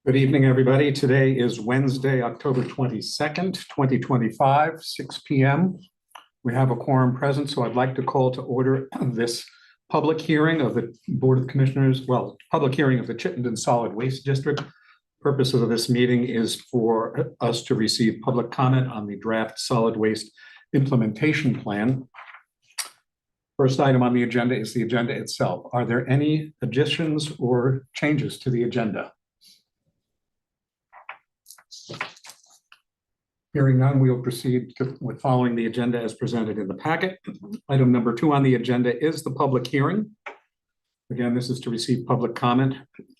Good evening, everybody. Today is Wednesday, October 22nd, 2025, 6 p.m. We have a quorum present, so I'd like to call to order this public hearing of the Board of Commissioners, public hearing of the Chittenden Solid Waste District. Purpose of this meeting is for us to receive public comment on the draft solid waste implementation plan. First item on the agenda is the agenda itself. Are there any additions or changes to the agenda? Hearing none, we will proceed with following the agenda as presented in the packet. Item number 2 on the agenda is the public hearing. Again, this is to receive public comment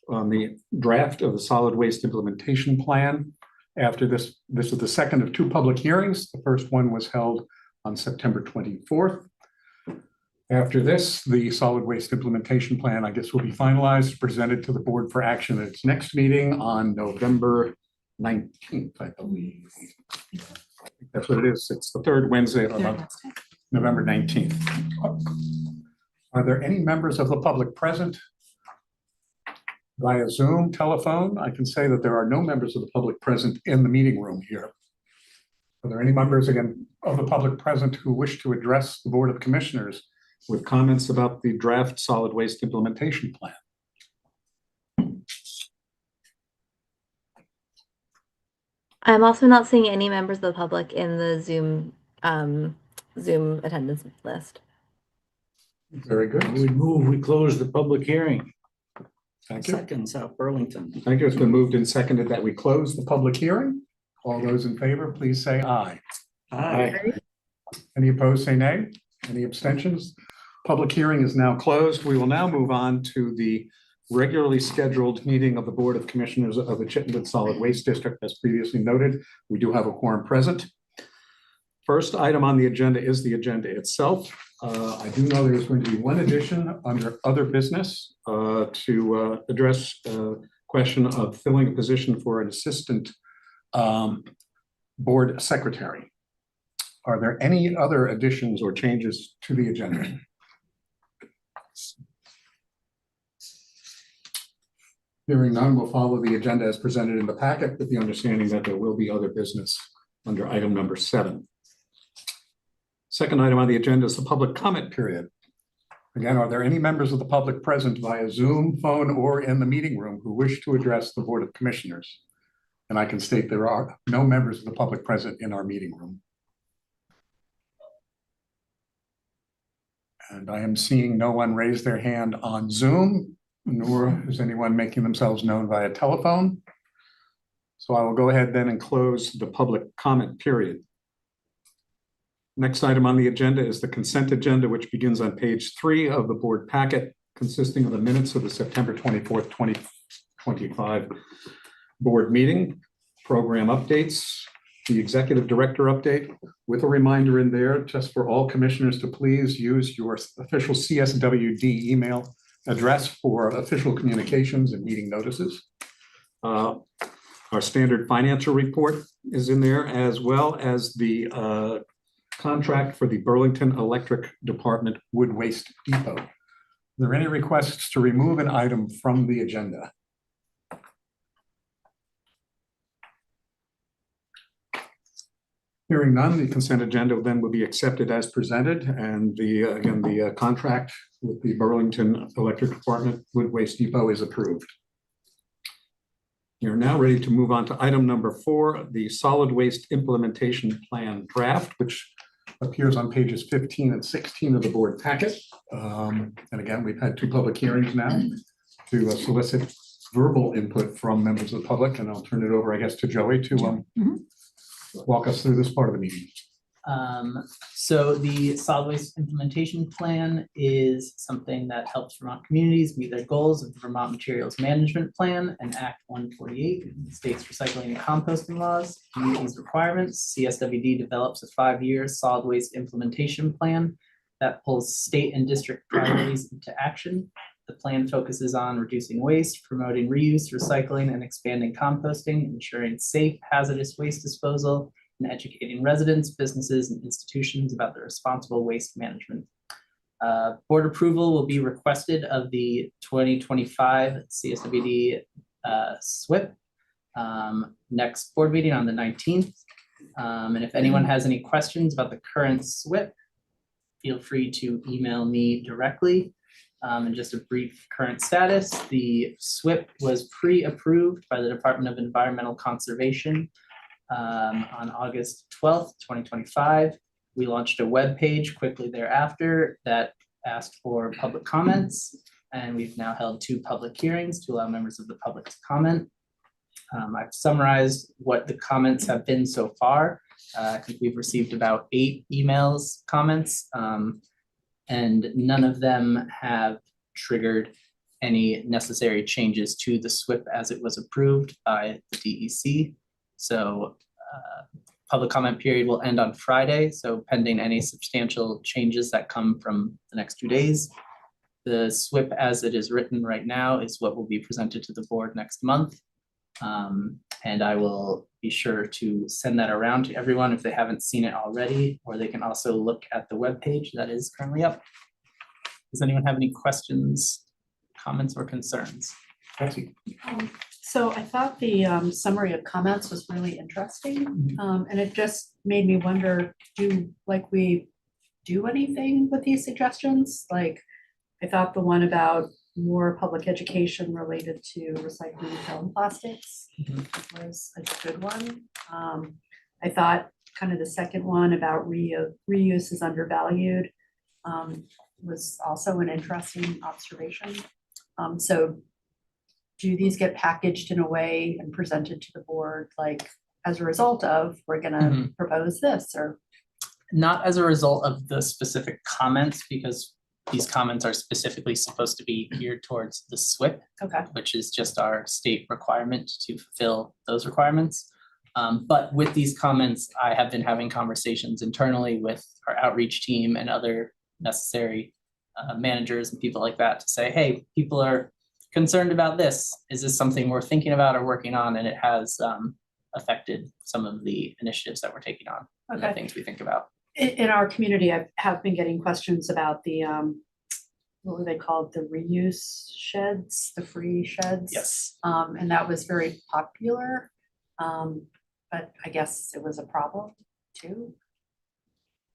on the draft of the solid waste implementation plan. After this is the second of 2 public hearings. The first one was held on September 24th. After this, the solid waste implementation plan, I guess, will be finalized, presented to the board for action at its next meeting on November 19th, I believe. That's what it is. It's the third Wednesday of the month, November 19th. Are there any members of the public present via Zoom, telephone? I can say that there are no members of the public present in the meeting room here. Are there any members, again, of the public present who wish to address the Board of Commissioners with comments about the draft solid waste implementation plan? I'm also not seeing any members of the public in the Zoom attendance list. Very good. I would move we close the public hearing. Thank you. Second, South Burlington. Thank you. It's been moved and seconded that we close the public hearing. All those in favor, please say aye. Aye. Any opposed, say nay. Any abstentions? Public hearing is now closed. We will now move on to the regularly scheduled meeting of the Board of Commissioners of the Chittenden Solid Waste District. As previously noted, we do have a quorum present. First item on the agenda is the agenda itself. I do know there's going to be one addition under other business to address a question of filling a position for an assistant board secretary. Are there any other additions or changes to the agenda? Hearing none, we'll follow the agenda as presented in the packet with the understanding that there will be other business under item number 7. Second item on the agenda is the public comment period. Again, are there any members of the public present via Zoom, phone, or in the meeting room who wish to address the Board of Commissioners? And I can state there are no members of the public present in our meeting room. And I am seeing no one raise their hand on Zoom, nor is anyone making themselves known via telephone. So I will go ahead then and close the public comment period. Next item on the agenda is the consent agenda, which begins on page 3 of the board packet, consisting of the minutes of the September 24th, 2025 board meeting, program updates, the executive director update, with a reminder in there just for all commissioners to please use your official CSWD email address for official communications and meeting notices. Our standard financial report is in there, as well as the contract for the Burlington Electric Department Wood Waste Depot. Are there any requests to remove an item from the agenda? Hearing none, the consent agenda then will be accepted as presented, and the contract with the Burlington Electric Department Wood Waste Depot is approved. You're now ready to move on to item number 4, the solid waste implementation plan draft, which appears on pages 15 and 16 of the board packet. And again, we've had 2 public hearings now to solicit verbal input from members of the public, and I'll turn it over, I guess, to Joey to walk us through this part of the meeting. So the solid waste implementation plan is something that helps Vermont communities meet their goals of the Vermont Materials Management Plan and Act 148, states recycling and composting laws. To meet these requirements, CSWD develops a 5-year solid waste implementation plan that pulls state and district priorities into action. The plan focuses on reducing waste, promoting reuse, recycling, and expanding composting, ensuring safe hazardous waste disposal, and educating residents, businesses, and institutions about the responsible waste management. Board approval will be requested of the 2025 CSWD SWIP next board meeting on the 19th. And if anyone has any questions about the current SWIP, feel free to email me directly. And just a brief current status, the SWIP was pre-approved by the Department of Environmental Conservation on August 12th, 2025. We launched a web page quickly thereafter that asked for public comments, and we've now held 2 public hearings to allow members of the public to comment. I've summarized what the comments have been so far. I think we've received about 8 comments, and none of them have triggered any necessary changes to the SWIP as it was approved by the DEC. So public comment period will end on Friday, so pending any substantial changes that come from the next 2 days. The SWIP as it is written right now is what will be presented to the board next month. And I will be sure to send that around to everyone if they haven't seen it already, or they can also look at the webpage that is currently up. Does anyone have any questions, comments, or concerns? Betsy? So I thought the summary of comments was really interesting, and it just made me wonder, we do anything with these suggestions? Like, I thought the one about more public education related to recycling film plastics was a good one. I thought kind of the second one about reuse is undervalued was also an interesting observation. So do these get packaged in a way and presented to the board, like as a result of, we're gonna propose this, or? Not as a result of the specific comments, because these comments are specifically supposed to be geared towards the SWIP, Okay. which is just our state requirement to fulfill those requirements. But with these comments, I have been having conversations internally with our outreach team and other necessary managers and people like that to say, hey, people are concerned about this. Is this something we're thinking about or working on? And it has affected some of the initiatives that we're taking on and the Okay. things we think about. In our community, I have been getting questions about the, what were they called? The reuse sheds, the free sheds. Yes. And that was very popular. But I guess it was a problem too.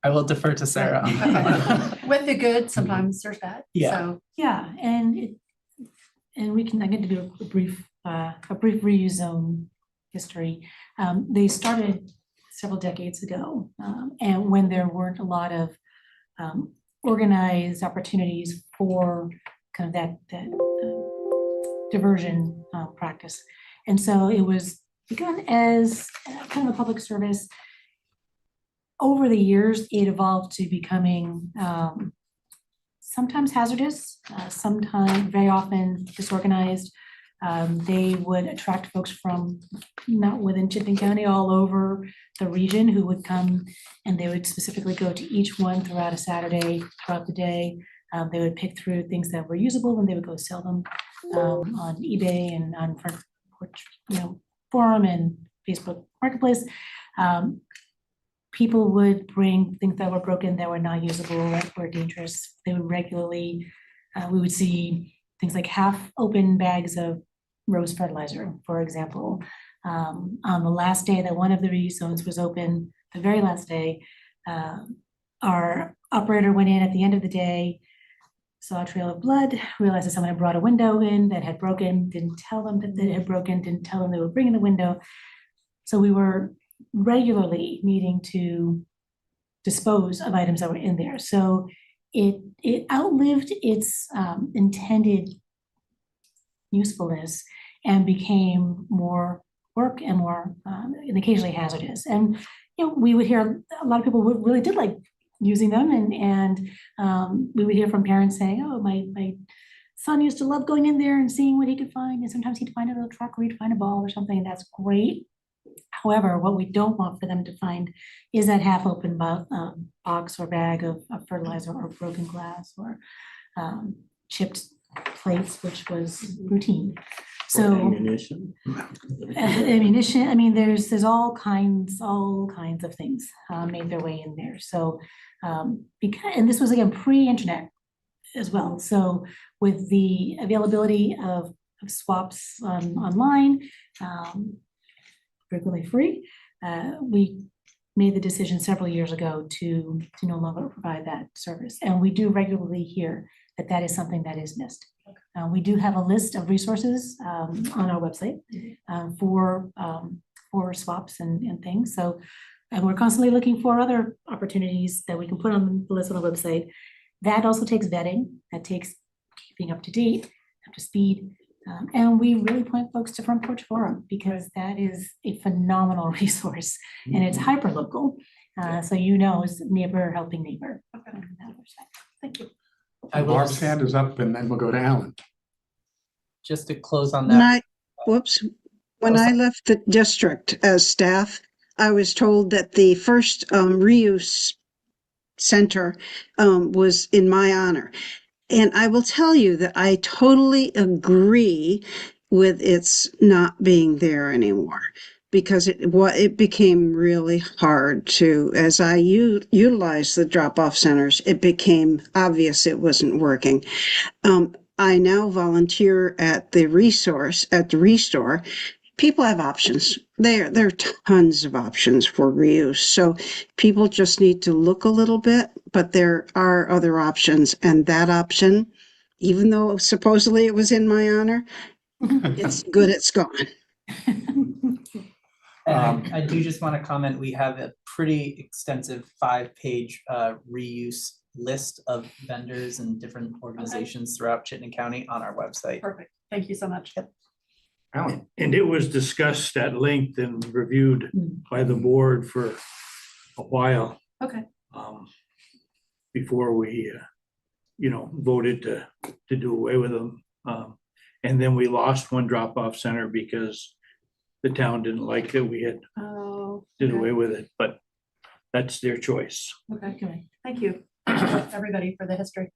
I will defer to Sarah. on that one. Okay. With the good, sometimes there's bad. Yeah. So, Yeah, and we can, I get to do a brief reuse zone history. They started several decades ago, and when there weren't a lot of organized opportunities for kind of that diversion practice. And so it was begun as kind of a public service. Over the years, it evolved to becoming sometimes hazardous, sometimes very often disorganized. They would attract folks from not within Chittenden County, all over the region, who would come, and they would specifically go to each one throughout a Saturday, throughout the day. They would pick through things that were usable, and they would go sell them on eBay and on Front Porch, Forum and Facebook Marketplace. People would bring things that were broken, that were not usable, that were dangerous. They would regularly, we would see things like half open bags of rose fertilizer, for example. On the last day that one of the reuse zones was open, the very last day, our operator went in at the end of the day, saw a trail of blood, realized that someone had brought a window in that had broken, didn't tell them that it had broken, didn't tell them they were bringing the window. So we were regularly needing to dispose of items that were in there. So it outlived its intended usefulness and became more work and more and occasionally hazardous. And we would hear a lot of people really did like using them, and we would hear from parents saying, oh, my son used to love going in there and seeing what he could find, and sometimes he'd find a little truck or he'd find a ball or something, and that's great. However, what we don't want for them to find is that half open box or bag of fertilizer, or broken glass, or chipped plates, which was routine. So Ammunition. ammunition, I mean, there's all kinds of things made their way in there. So and this was again pre-internet as well. So with the availability of swaps online, frequently free. We made the decision several years ago to no longer provide that service. And we do regularly hear that that is something that is missed. We do have a list of resources on our website for swaps and things. So, and we're constantly looking for other opportunities that we can put on the list on the website. That also takes vetting, that takes keeping up to date, up to speed. And we really point folks to Front Porch Forum because that is a phenomenal resource and it's hyper local. So it's neighbor helping neighbor. Okay. Thank you. I will Barb's just- hand is up and then we'll go to Alan. Just to close on When that. when I left the district as staff, I was told that the first reuse center was in my honor. And I will tell you that I totally agree with its not being there anymore. Because it became really hard to, as I utilized the drop-off centers, it became obvious it wasn't working. I now volunteer at the Restore. People have options. There are tons of options for reuse. So people just need to look a little bit, but there are other options. And that option, even though supposedly it was in my honor, it's good it's gone. And I do just want to comment, we have a pretty extensive 5-page reuse list of vendors and different organizations throughout Chittenden County on our website. Perfect. Thank you so much. Alan. And it was discussed at length and reviewed by the board for a while. Okay. Before we, voted to do away with them. And then we lost one drop-off center because the town didn't like that we had Oh. did okay. away with it, but that's their choice. Okay. Thank you. Everybody for the history.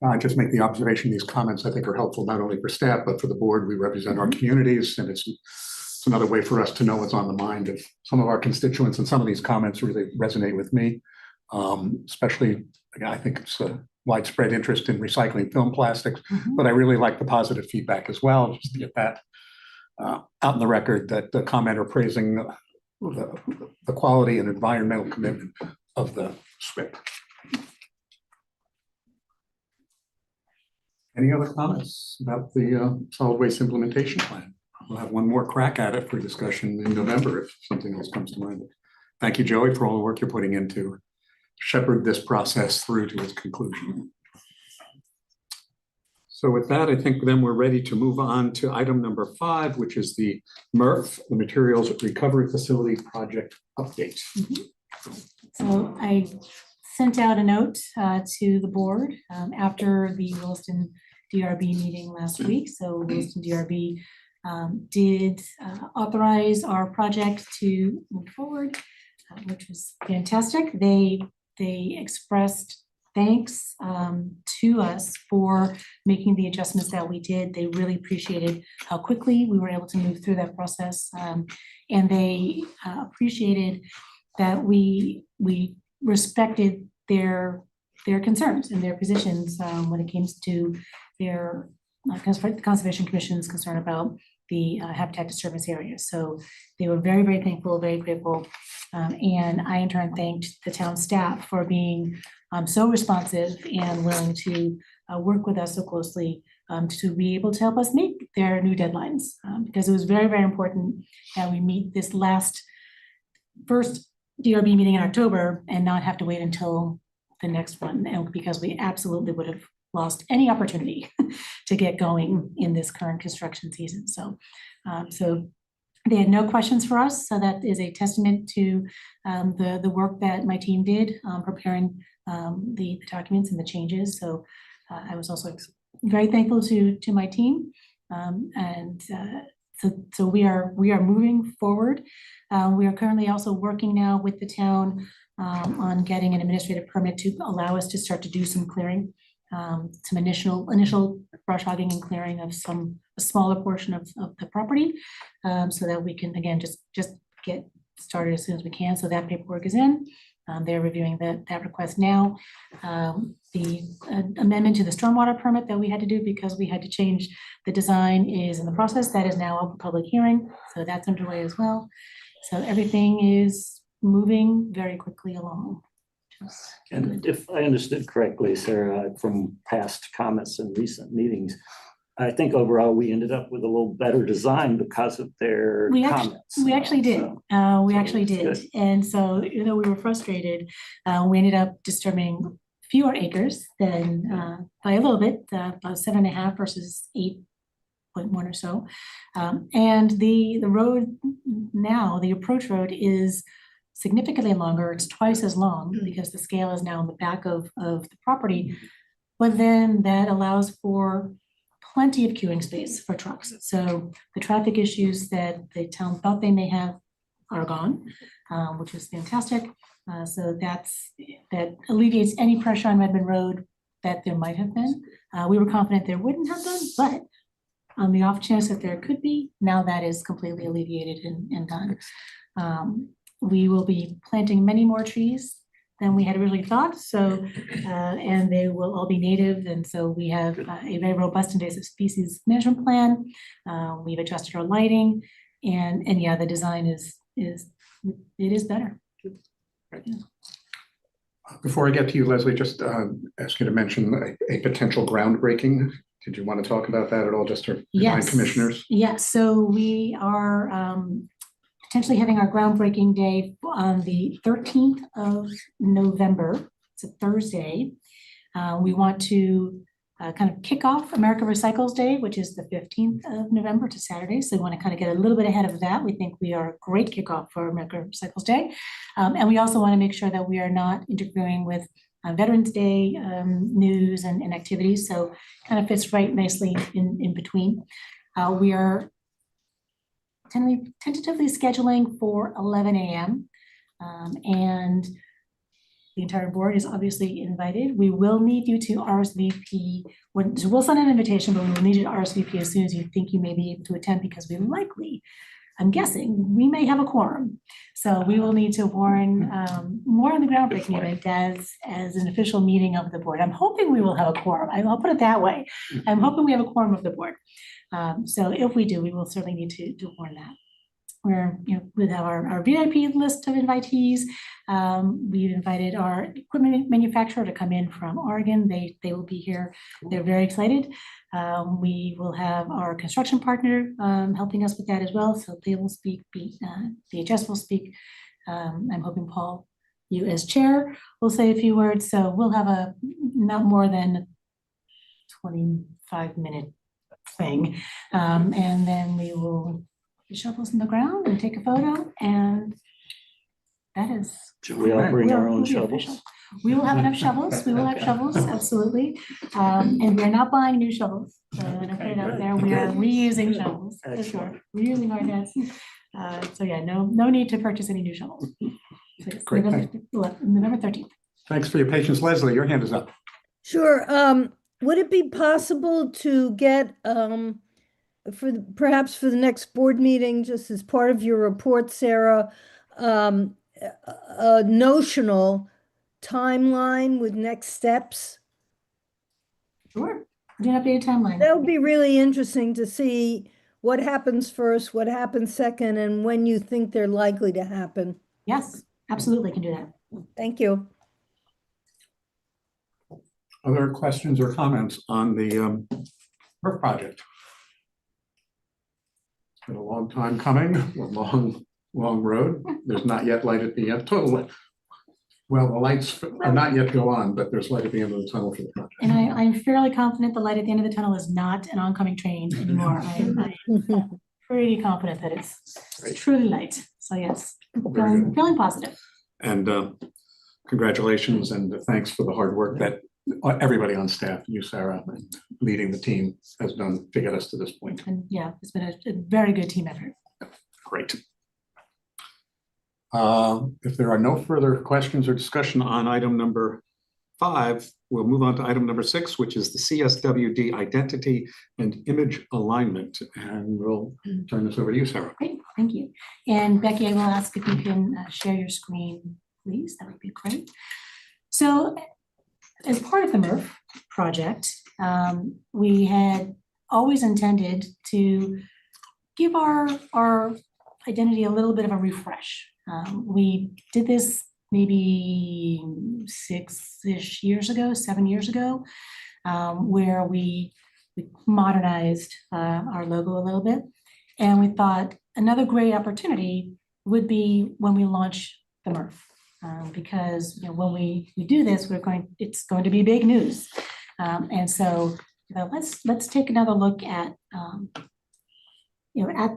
I just make the observation, these comments I think are helpful not only for staff, but for the board. We represent our communities and it's another way for us to know what's on the mind of some of our constituents, and some of these comments really resonate with me. Especially, again, I think it's a widespread interest in recycling film plastics, but I really like the positive feedback as well, just to get that out in the record, that the commenter praising the quality and environmental commitment of the SWIP. Any other comments about the solid waste implementation plan? We'll have one more crack at it for discussion in November if something else comes to mind. Thank you, Joey, for all the work you're putting into shepherd this process through to its conclusion. So with that, I think then we're ready to move on to item number 5, which is the MRF, the Materials Recovery Facility Project Update. So I sent out a note to the board after the Williston DRB meeting last week. So Williston DRB did authorize our project to move forward, which was fantastic. They expressed thanks to us for making the adjustments that we did. They really appreciated how quickly we were able to move through that process. And they appreciated that we respected their concerns and their positions when it came to their Conservation Commission's concern about the habitat disturbance area. So they were very, very thankful, very grateful. And I in turn thanked the town staff for being so responsive and willing to work with us so closely to be able to help us meet their new deadlines. Because it was very, very important that we meet this first DRB meeting in October and not have to wait until the next one, and because we absolutely would have lost any opportunity to get going in this current construction season. So, so they had no questions for us. So that is a testament to the work that my team did preparing the documents and the changes. So I was also very thankful to my team. So we are moving forward. We are currently also working now with the town on getting an administrative permit to allow us to start to do some clearing, some initial brush hogging and clearing of a smaller portion of the property, so that we can again just get started as soon as we can. So that paperwork is in. They're reviewing that request now. The amendment to the stormwater permit that we had to do because we had to change the design is in the process. That is now up for public hearing, so that's underway as well. So everything is moving very quickly along. And if I understood correctly, Sarah, from past comments and recent meetings, I think overall we ended up with a little better design because of their comments. We actually did. So- We so actually it's did. good. And so, even though we were frustrated, we ended up disturbing fewer acres than, by a little bit, about 7.5 versus 8.1 or so. And the road now, the approach road is significantly longer. It's twice as long because the scale is now in the back of the property. But then that allows for plenty of queuing space for trucks. So the traffic issues that the town thought they may have are gone, which is fantastic. So that alleviates any pressure on Redmond Road that there might have been. We were confident there wouldn't have been, but on the off chance that there could be, now that is completely alleviated and done. We will be planting many more trees than we had originally thought. So, and they will all be native. And so we have a very robust invasive species management plan. We've adjusted our lighting and yeah, the design is better. Before I get to you, Leslie, just ask you to mention a potential groundbreaking. Did you want to talk about that at all, just to remind commissioners? Yes, so we are potentially having our groundbreaking day on the 13th of November. It's a Thursday. We want to kind of kick off America Recycles Day, which is the 15th of November to Saturday. So we want to kind of get a little bit ahead of that. We think we are a great kickoff for America Recycles Day. And we also want to make sure that we are not interfering with Veterans Day news and activities. So kind of fits right nicely in between. We are tentatively scheduling for 11 a.m. And the entire board is obviously invited. We will need you to RSVP. So we'll send an invitation, but we will need you to RSVP as soon as you think you may be able to attend, because we likely, I'm guessing, we may have a quorum. So we will need to warn more on the groundbreaking event as an official meeting of the board. I'm hoping we will have a quorum. I'll put it that way. I'm hoping we have a quorum of the board. So if we do, we will certainly need to warn that. We have our VIP list of invitees. We've invited our equipment manufacturer to come in from Oregon. They will be here. They're very excited. We will have our construction partner helping us with that as well. So they will speak, DHS will speak. I'm hoping Paul, you as chair, will say a few words. So we'll have a not more than 25-minute thing. And then we will put shovels in the ground and take a photo, and that is. Should we all bring our own shovels? We will have enough shovels. We will have shovels, absolutely. And we're not buying new shovels. So I'm gonna put it out there. We are reusing shovels, for sure. Reusing our nets. So yeah, no need to purchase any new shovels. So it's Great, November 13th. Thanks for your patience. Leslie, your hand is up. Sure. Would it be possible to get, perhaps for the next board meeting, just as part of your report, Sarah, a notional timeline with next steps? Sure. Do an updated timeline. That would be really interesting to see what happens first, what happens second, and when you think they're likely to happen. Yes, absolutely can do that. Thank you. Other questions or comments on the MRF project? It's been a long time coming, a long road. There's not yet light at the end. Well, the lights are not yet go on, but there's light at the end of the tunnel for the project. And I'm fairly confident the light at the end of the tunnel is not an oncoming train anymore. I'm pretty confident that it's truly light. So yes, feeling positive. And congratulations and thanks for the hard work that everybody on staff, you, Sarah, and leading the team has done to get us to this point. And yeah, it's been a very good team effort. Great. If there are no further questions or discussion on item number 5, we'll move on to item number 6, which is the CSWD identity and image alignment. And we'll turn this over to you, Sarah. Great, thank you. And Becky, I will ask if you can share your screen please, that would be great. So as part of the MRF project, we had always intended to give our identity a little bit of a refresh. We did this maybe 6-ish years ago, 7 years ago, where we modernized our logo a little bit. And we thought another great opportunity would be when we launch the MRF. Because when we do this, it's going to be big news. And so let's take another look at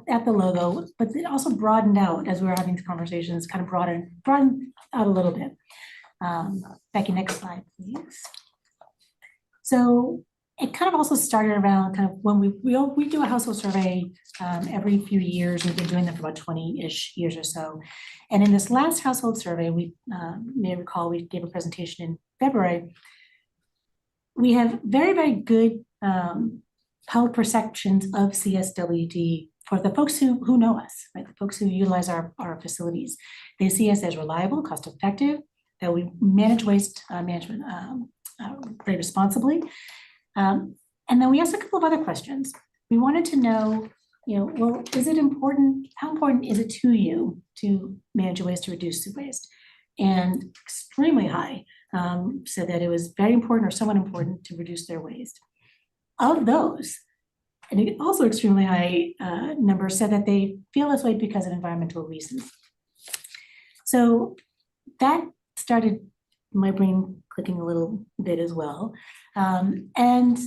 at the logo, but it also broadened out as we were having these conversations, kind of broadened out a little bit. Becky, next slide, please. So it kind of also started around kind of when we do a household survey every few years. We've been doing them for about 20-ish years or so. And in this last household survey, we may recall we gave a presentation in February. We have very, very good public perceptions of CSWD for the folks who know us, right? The folks who utilize our facilities. They see us as reliable, cost-effective, that we manage waste management very responsibly. And then we asked a couple of other questions. We wanted to know, well, is it important? How important is it to you to manage your waste, to reduce food waste? And extremely high said that it was very important or somewhat important to reduce their waste. Of those, and also extremely high numbers said that they feel this way because of environmental reasons. So that started my brain clicking a little bit as well. And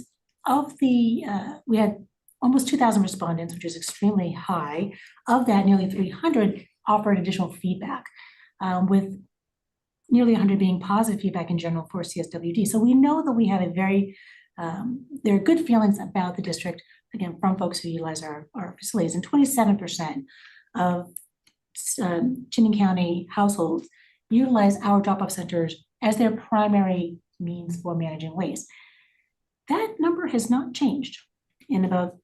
of the, we had almost 2,000 respondents, which is extremely high. Of that, nearly 300 offered additional feedback, with nearly 100 being positive feedback in general for CSWD. So we know that we have a very, there are good feelings about the district, again, from folks who utilize our facilities. And 27% of Chittenden County households utilize our drop-off centers as their primary means for managing waste. That number has not changed in about,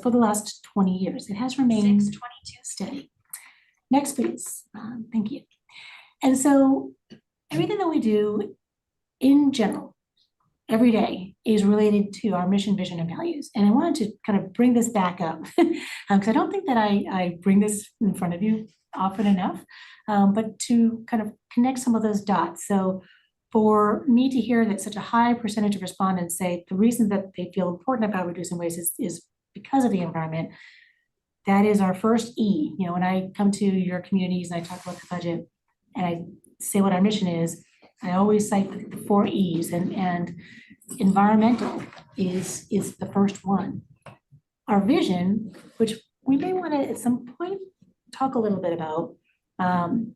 for the last 20 years. It has remained steady. Next, please. Thank you. And so everything that we do in general, every day, is related to our mission, vision, and values. And I wanted to kind of bring this back up because I don't think that I bring this in front of you often enough, but to kind of connect some of those dots. So for me to hear that such a high percentage of respondents say the reason that they feel important about reducing waste is because of the environment, that is our first E. When I come to your communities and I talk about the budget and I say what our mission is, I always cite the 4 E's, and environmental is the first one. Our vision, which we may want to at some point talk a little bit about,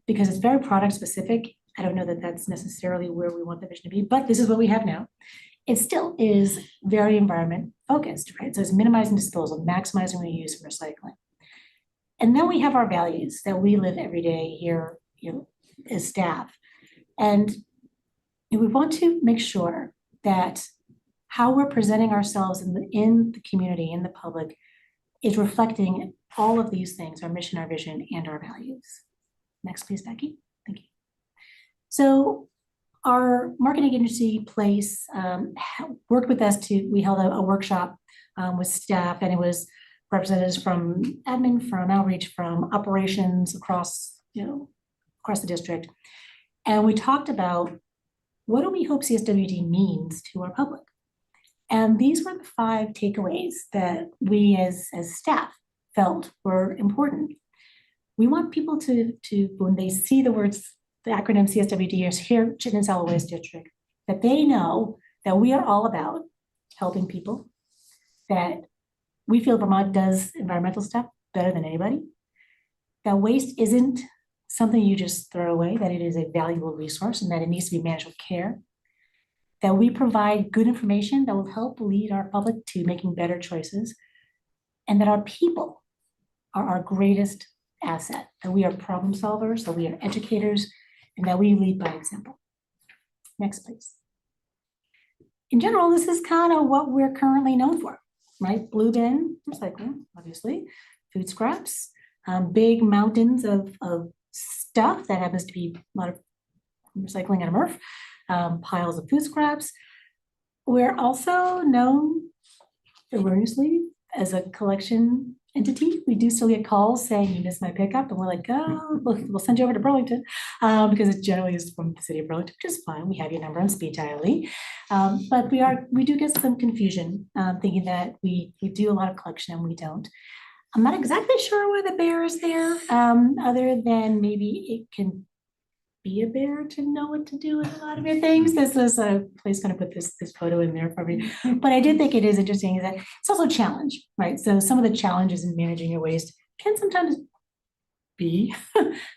because it's very product specific. I don't know that that's necessarily where we want the vision to be, but this is what we have now. It still is very environment focused, right? So it's minimizing disposal, maximizing reuse and recycling. And then we have our values that we live every day here, as staff. And we want to make sure that how we're presenting ourselves in the community, in the public, is reflecting all of these things, our mission, our vision, and our values. Next, please, Becky. Thank you. So our marketing agency Place worked with us we held a workshop with staff, and it was representatives from admin, from outreach, from operations across the district. And we talked about what do we hope CSWD means to our public? And these were the 5 takeaways that we as staff felt were important. We want people to when they see the words, the acronym CSWD, or here, Chittenden Solid Waste District, that they know that we are all about helping people, that we feel Vermont does environmental stuff better than anybody, that waste isn't something you just throw away, that it is a valuable resource and that it needs to be managed with care, that we provide good information that will help lead our public to making better choices, and that our people are our greatest asset, that we are problem solvers, that we are educators, and that we lead by example. Next, please. In general, this is kind of what we're currently known for, right? Blue bin recycling, obviously, food scraps, big mountains of stuff that happens to be a lot of recycling at MRF, piles of food scraps. We're also known erroneously as a collection entity. We do still get calls saying you missed my pickup, and we're like, oh, we'll send you over to Burlington, because it generally is from the city of Burlington, which is fine. We have your number on speed dial. But we do get some confusion, thinking that we do a lot of collection and we don't. I'm not exactly sure why the bear is there, other than maybe it can be a bear to know what to do with a lot of your things. This is a place going to put this photo in there for me. But I did think it is interesting is that it's also a challenge, right? So some of the challenges in managing your waste can sometimes be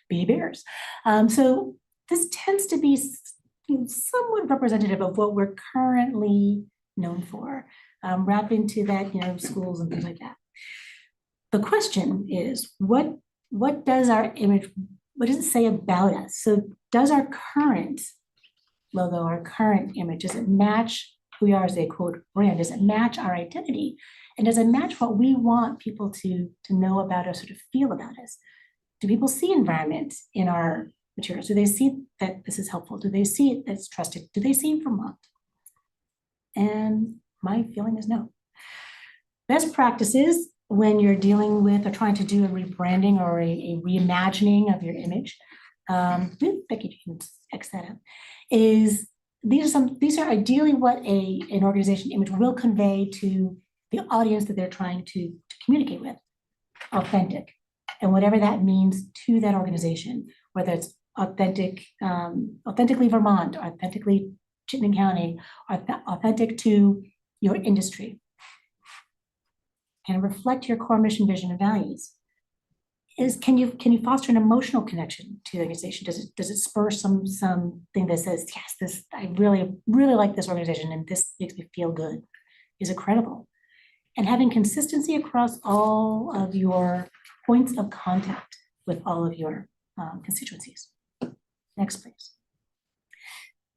bears. So this tends to be somewhat representative of what we're currently known for, wrap into that, schools and things like that. The question is, what does our image, what does it say about us? So does our current logo, our current image, does it match who we are as a quote brand? Does it match our identity? And does it match what we want people to know about us or to feel about us? Do people see environment in our materials? Do they see that this is helpful? Do they see it that's trusted? Do they see Vermont? And my feeling is no. Best practices when you're dealing with or trying to do a rebranding or a reimagining of your image, Becky, you can X that out, is these are ideally what an organization image will convey to the audience that they're trying to communicate with. Authentic, and whatever that means to that organization, whether it's authentic, authentically Vermont, or authentically Chittenden County, or authentic to your industry. Can it reflect your core mission, vision, and values? Can you foster an emotional connection to the organization? Does it spur something that says, yes, I really like this organization and this makes me feel good? Is it credible? And having consistency across all of your points of contact with all of your constituencies. Next, please.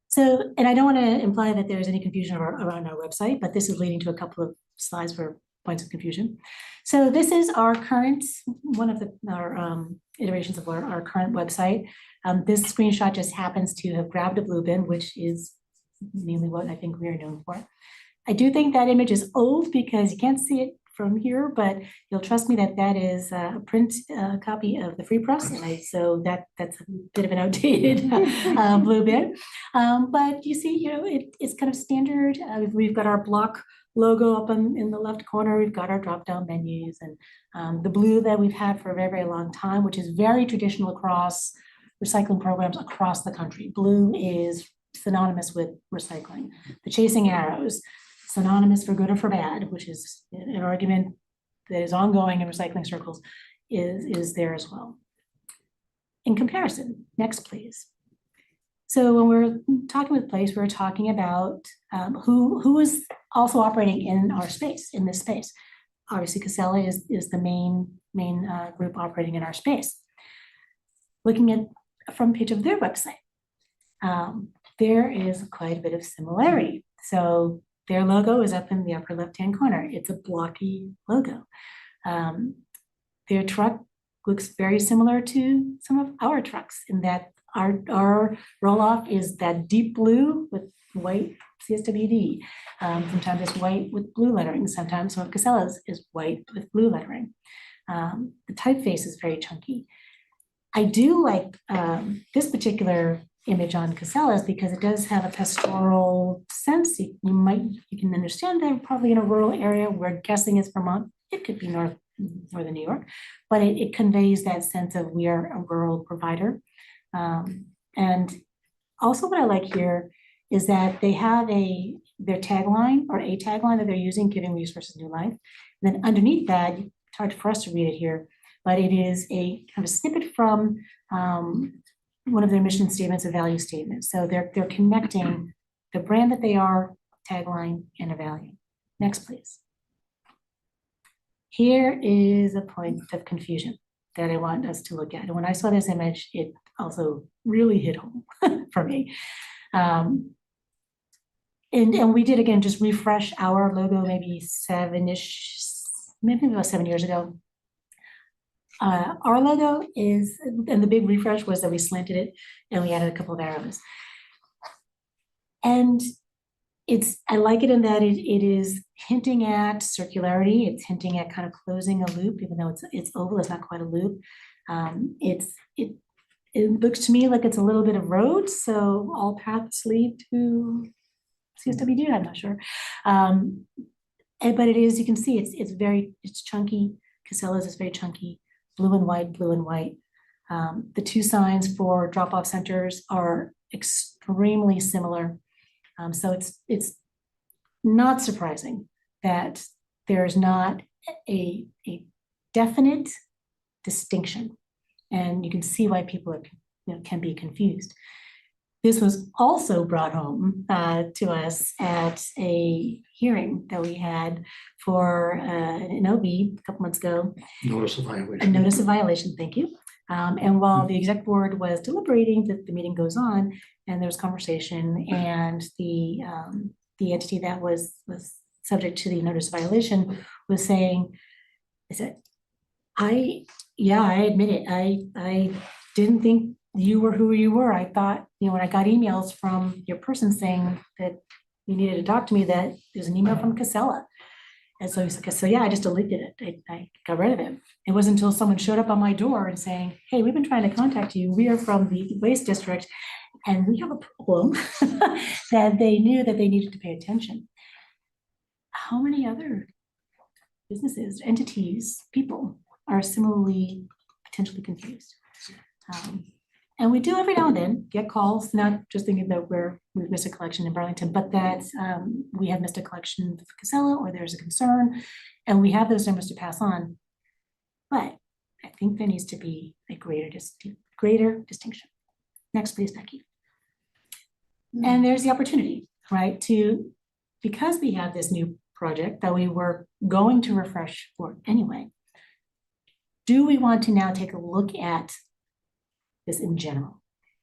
So, and I don't want to imply that there's any confusion around our website, but this is leading to a couple of slides for points of confusion. So this is our current, one of our iterations of our current website. This screenshot just happens to have grabbed a blue bin, which is mainly what I think we are known for. I do think that image is old because you can't see it from here, but you'll trust me that that is a print copy of the Free Press, and so that's a bit of an outdated blue bin. But you see, it's kind of standard. We've got our block logo up in the left corner. We've got our drop-down menus and the blue that we've had for a very, very long time, which is very traditional across recycling programs across the country. Blue is synonymous with recycling. The chasing arrows, synonymous for good or for bad, which is an argument that is ongoing in recycling circles, is there as well. In comparison, next please. So when we're talking with Place, we're talking about who is also operating in our space, in this space. Obviously, Casella is the main group operating in our space. Looking at a front page of their website, there is quite a bit of similarity. So their logo is up in the upper left-hand corner. It's a blocky logo. Their truck looks very similar to some of our trucks in that our roll-off is that deep blue with white CSWD. Sometimes it's white with blue lettering. Sometimes some of Casella's is white with blue lettering. The typeface is very chunky. I do like this particular image on Casella's because it does have a pastoral sense. You can understand they're probably in a rural area. We're guessing it's Vermont. It could be northern New York, but it conveys that sense of we are a rural provider. And also what I like here is that they have their tagline or a tagline that they're using, giving resources new life. And then underneath that, it's hard for us to read it here, but it is a kind of a snippet from one of their mission statements or value statements. So they're connecting the brand that they are, tagline, and a value. Next, please. Here is a point of confusion that I want us to look at. And when I saw this image, it also really hit home for me. And we did, again, just refresh our logo maybe about 7 years ago. Our logo is, and the big refresh was that we slanted it and we added a couple of arrows. And I like it in that it is hinting at circularity. It's hinting at kind of closing a loop, even though it's oval, it's not quite a loop. It looks to me like it's a little bit of road, so all paths lead to CSWD, I'm not sure. But it is, you can see it's chunky. Casella's is very chunky, blue and white, blue and white. The two signs for drop-off centers are extremely similar. So it's not surprising that there's not a definite distinction. And you can see why people can be confused. This was also brought home to us at a hearing that we had for an OB a couple months ago. Notice of A violation. notice of violation, thank you. And while the exec board was deliberating, the meeting goes on and there's conversation, and the entity that was subject to the notice of violation was saying, I said, I admit it. I didn't think you were who you were. I thought, when I got emails from your person saying that you needed to talk to me, that there's an email from Casella. And so he's like, so yeah, I just deleted it. I got rid of it. It wasn't until someone showed up on my door and saying, hey, we've been trying to contact you. We are from the waste district and we have a problem that they knew that they needed to pay attention. How many other businesses, entities, people are similarly potentially confused? And we do every now and then get calls, not just thinking that we've missed a collection in Burlington, but that we have missed a collection for Casella or there's a concern, and we have those numbers to pass on. But I think there needs to be a greater distinction. Next, please, Becky. And there's the opportunity, right, because we have this new project that we were going to refresh for anyway, do we want to now take a look at this in general?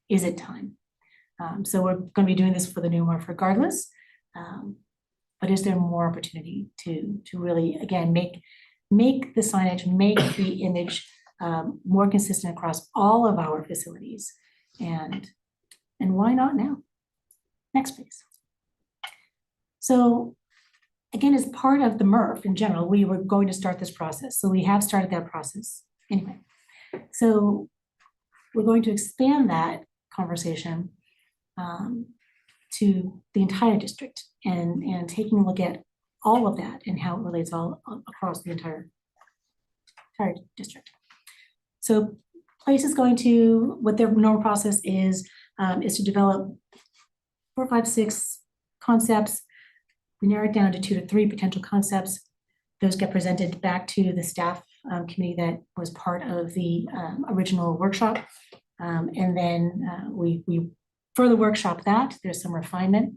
Is it time? So we're going to be doing this for the new MRF regardless, but is there more opportunity to really, again, make the signage, make the image more consistent across all of our facilities, and why not now? Next, please. So again, as part of the MRF in general, we were going to start this process. So we have started that process anyway. So we're going to expand that conversation to the entire district and taking a look at all of that and how it relates all across the entire district. So Place is going to, what their normal process is to develop 4, 5, 6 concepts. We narrow it down to 2 to 3 potential concepts. Those get presented back to the staff committee that was part of the original workshop. And then we further workshop that. There's some refinement.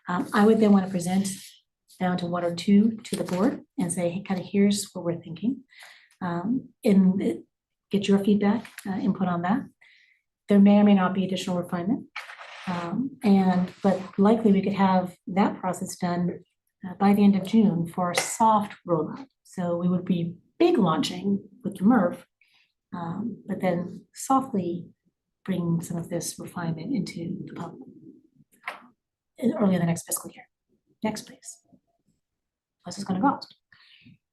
I would then want to present down to 1 or 2 to the board and say, hey, kind of here's what we're thinking. And get your feedback, input on that. There may or may not be additional refinement. But likely we could have that process done by the end of June for a soft rollout. So we would be big launching with the MRF, but then softly bring some of this refinement into the public early in the next fiscal year. Next, please. What's this going to cost?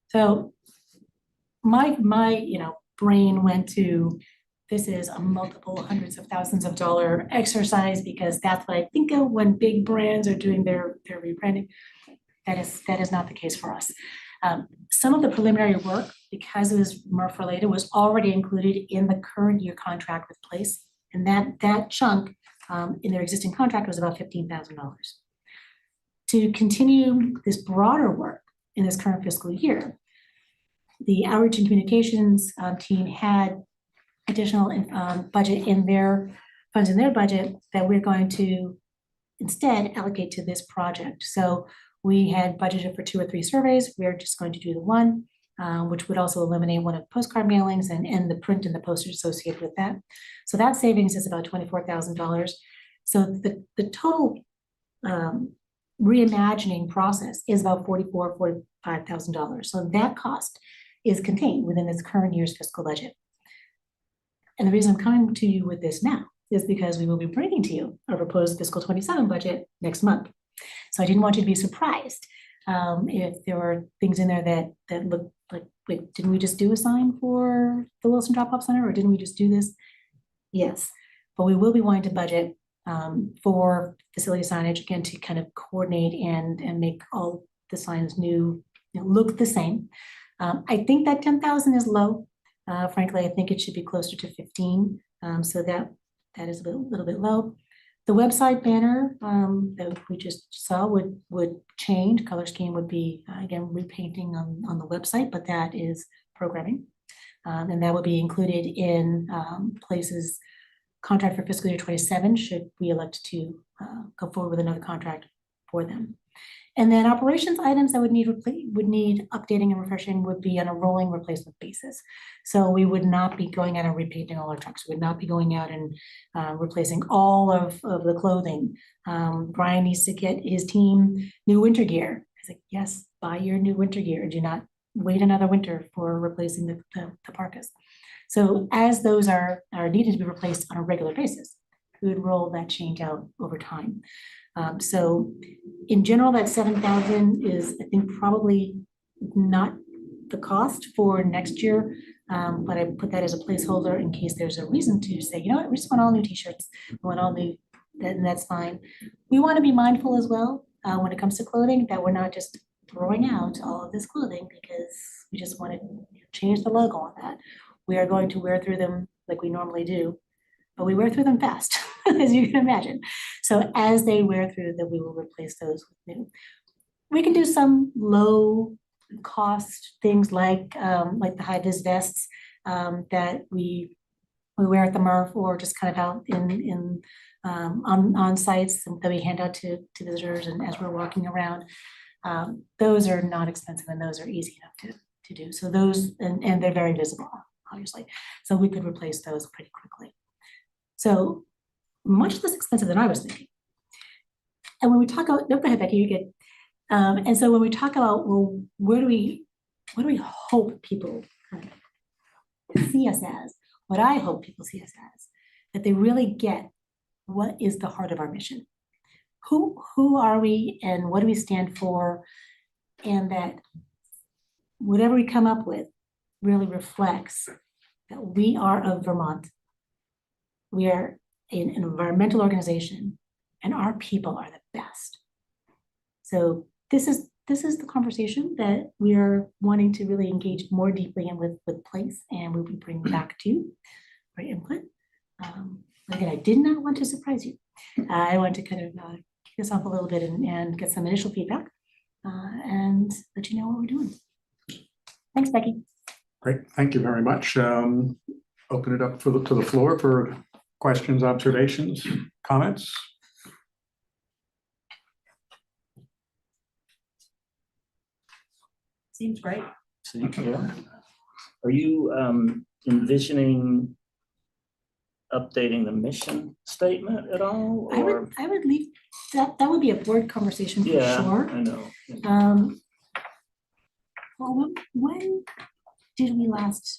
So my brain went to, this is a multiple hundreds of thousands of dollar exercise because that's what I think of when big brands are doing their rebranding. That is not the case for us. Some of the preliminary work, because it was MRF related, was already included in the current year contract with Place, and that chunk in their existing contract was about $15,000. To continue this broader work in this current fiscal year, the outreach and communications team had additional budget in their funds in their budget that we're going to instead allocate to this project. So we had budgeted for 2 or 3 surveys. We're just going to do the one, which would also eliminate one of the postcard mailings and the print and the postage associated with that. So that savings is about $24,000. So the total reimagining process is about $45,000. So that cost is contained within this current year's fiscal budget. And the reason I'm coming to you with this now is because we will be bringing to you our proposed fiscal 27 budget next month. So I didn't want you to be surprised if there were things in there that look like, wait, didn't we just do a sign for the Wilson Drop-Off Center, or didn't we just do this? Yes, but we will be wanting to budget for facility signage, again, to kind of coordinate and make all the signs new, look the same. I think that 10,000 is low. Frankly, I think it should be closer to 15. So that is a little bit low. The website banner that we just saw would change. Color scheme would be, again, repainting on the website, but that is programming. And that would be included in places contract for fiscal year 27 should we elect to go forward with another contract for them. And then operations items that would need updating and refreshing would be on a rolling replacement basis. So we would not be going out and repainting all our trucks. We would not be going out and replacing all of the clothing. Brian needs to get his team new winter gear. I was like, yes, buy your new winter gear. Do not wait another winter for replacing the parkas. So as those are needed to be replaced on a regular basis, we would roll that change out over time. So in general, that 7,000 is, I think, probably not the cost for next year, but I put that as a placeholder in case there's a reason to say, you know what, we just want all new t-shirts, we want all new, and that's fine. We want to be mindful as well when it comes to clothing, that we're not just throwing out all of this clothing because we just want to change the logo on that. We are going to wear through them like we normally do, but we wear through them fast, as you can imagine. So as they wear through them, we will replace those with new. We can do some low cost things like the high-vis vests that we wear at the MRF, or just kind of out on sites that we hand out to visitors and as we're walking around. Those are not expensive and those are easy enough to do. So those, and they're very visible, obviously. So we could replace those pretty quickly. So much less expensive than I was thinking. And when we talk about, no, go ahead, Becky, you get. And so when we talk about, well, what do we hope people see us as? What I hope people see us as, that they really get what is the heart of our mission. Who are we and what do we stand for? And that whatever we come up with really reflects that we are of Vermont. We are an environmental organization and our people are the best. So this is the conversation that we are wanting to really engage more deeply in with place, and we'll be bringing back to you for input. Again, I did not want to surprise you. I want to kind of kick this off a little bit and get some initial feedback and let you know what we're doing. Thanks, Becky. Great, thank you very much. Open it up to the floor for questions, observations, comments. Seems great. Yeah. Are you envisioning updating the mission statement at all? Or? I would leave that would be a board conversation for sure. I know. Well, when did we last?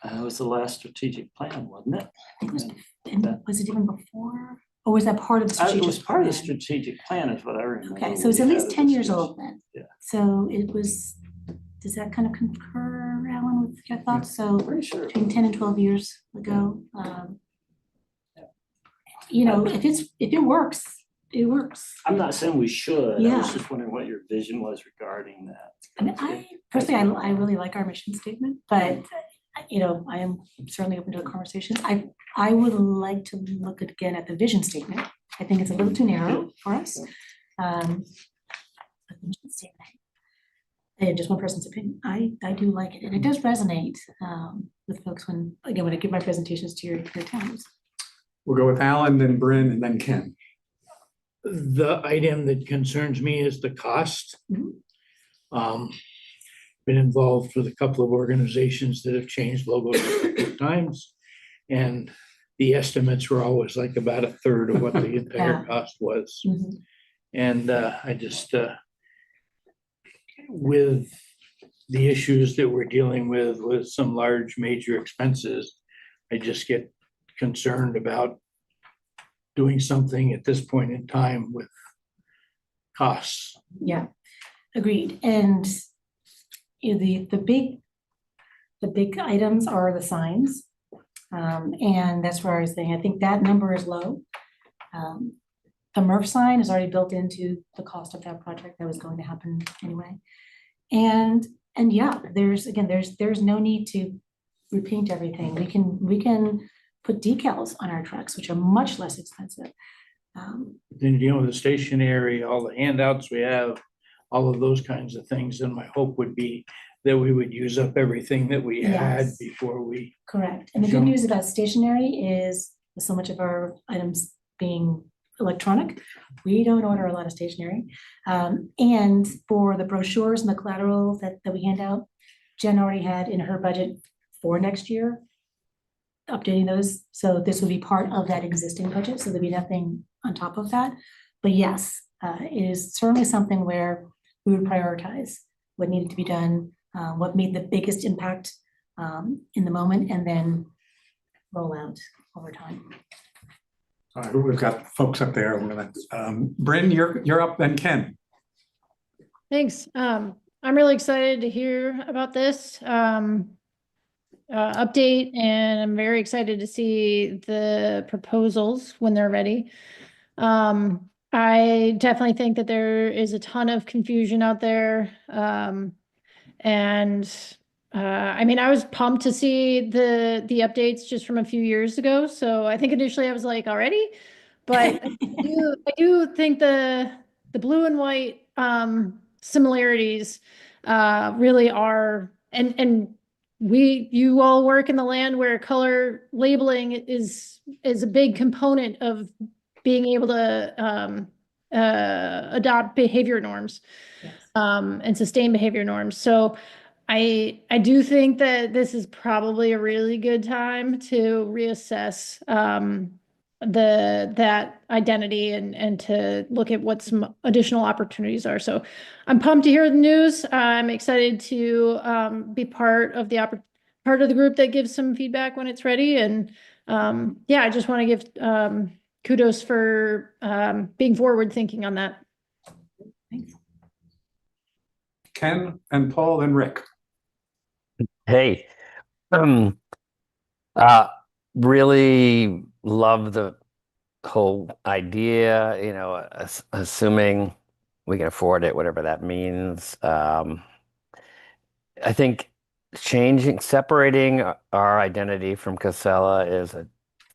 It was the last strategic plan, wasn't it? I think was it even before? Or was that part of the strategic It was part of the plan? strategic plan is what I remember. Okay, so it's at least 10 years old then. Yeah. So it was, does that kind of concur, Alan, with your thoughts? So Pretty sure. between 10 and 12 years ago. You know, if it works, it works. I'm not saying we should. I Yeah. was just wondering what your vision was regarding that. I mean, I personally, I really like our mission statement, but you know, I am certainly open to a conversation. I would like to look again at the vision statement. I think it's a little too narrow for us. But the mission statement, and just one person's opinion, I do like it, and it does resonate with folks when I give my presentations to your towns. We'll go with Alan, then Bryn, and then Ken. The item that concerns me is the cost. Mhm. Been involved with a couple of organizations that have changed logos a couple of times. And the estimates were always like about a third of what the entire Yeah. cost was. Mhm. And I just, with the issues that we're dealing with some large major expenses, I just get concerned about doing something at this point in time with costs. Yeah, agreed. And the big items are the signs. And that's where I was saying, I think that number is low. The MRF sign is already built into the cost of that project that was going to happen anyway. And yeah, there's no need to repaint everything. We can put decals on our trucks, which are much less expensive. Then, the stationery, all the handouts we have, all of those kinds of things, and my hope would be that we would use up everything that we had Yes. before we. Correct. And the Sure. good news about stationery is with so much of our items being electronic, we don't order a lot of stationery. And for the brochures and the collateral that we hand out, Jen already had in her budget for next year, updating those. So this would be part of that existing budget. So there'd be nothing on top of that. But yes, it is certainly something where we would prioritize what needed to be done, what made the biggest impact in the moment, and then roll out over time. All right, we've got folks up there. We're gonna, Bryn, you're up, then Ken. Thanks. I'm really excited to hear about this update, and I'm very excited to see the proposals when they're ready. I definitely think that there is a ton of confusion out there. I mean, I was pumped to see the updates just from a few years ago. So I think initially I was like, already, but I do think the blue and white similarities really are, and you all work in the land where color labeling is a big component of being able to adopt behavior norms. Yes. And sustain behavior norms. So I do think that this is probably a really good time to reassess that identity and to look at what some additional opportunities are. So I'm pumped to hear the news. I'm excited to be part of the group that gives some feedback when it's ready. And yeah, I just want to give kudos for being forward thinking on that. Thanks. Ken and Paul and Rick. Hey, really love the whole idea, assuming we can afford it, whatever that means. I think separating our identity from Casella is a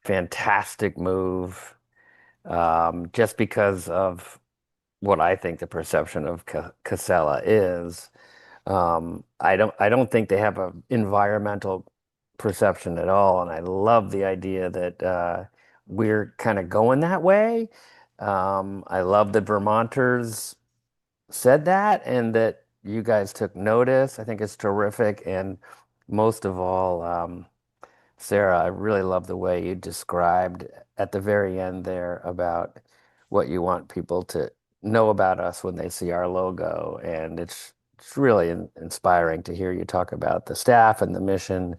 fantastic move, just because of what I think the perception of Casella is. I don't think they have an environmental perception at all, and I love the idea that we're kind of going that way. I love that Vermonters said that and that you guys took notice. I think it's terrific, and most of all, Sarah, I really love the way you described at the very end there about what you want people to know about us when they see our logo, and it's really inspiring to hear you talk about the staff and the mission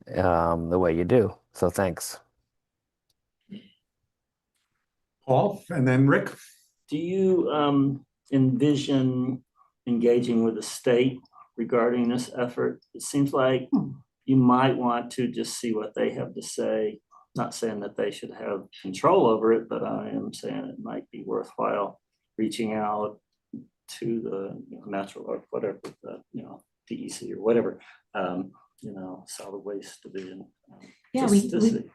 the way you do. So thanks. Paul, and then Rick. Do you envision engaging with the state regarding this effort? It seems like you might want to just see what they have to say. Not saying that they should have control over it, but I am saying it might be worthwhile reaching out to the natural or whatever, DEC or whatever, solid waste division. Yeah,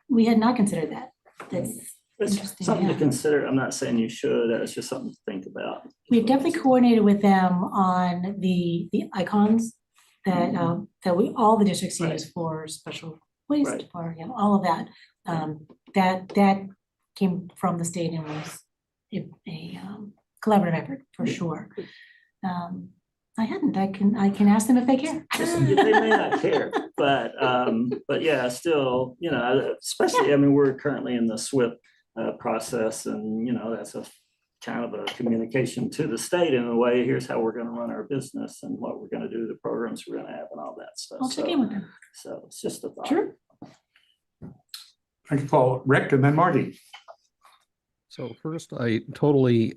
we had not considered that. That's It's interesting. something to Yeah. consider. I'm not saying you should. It's just something to think about. We've definitely coordinated with them on the icons that all the districts Right. use for special waste, Right. for all of that. That came from the state and was a collaborative effort for sure. I hadn't. I can ask them if they care. They may not care, but yeah, still, especially, I mean, we're currently in the SWIP process, and that's a kind of a communication to the state in a way, here's how we're gonna run our business and what we're gonna do, the programs we're gonna have and all that stuff. I'll check in with them. So it's just a thought. Sure. Thank you, Paul. Rick, and then Marty. So first, I totally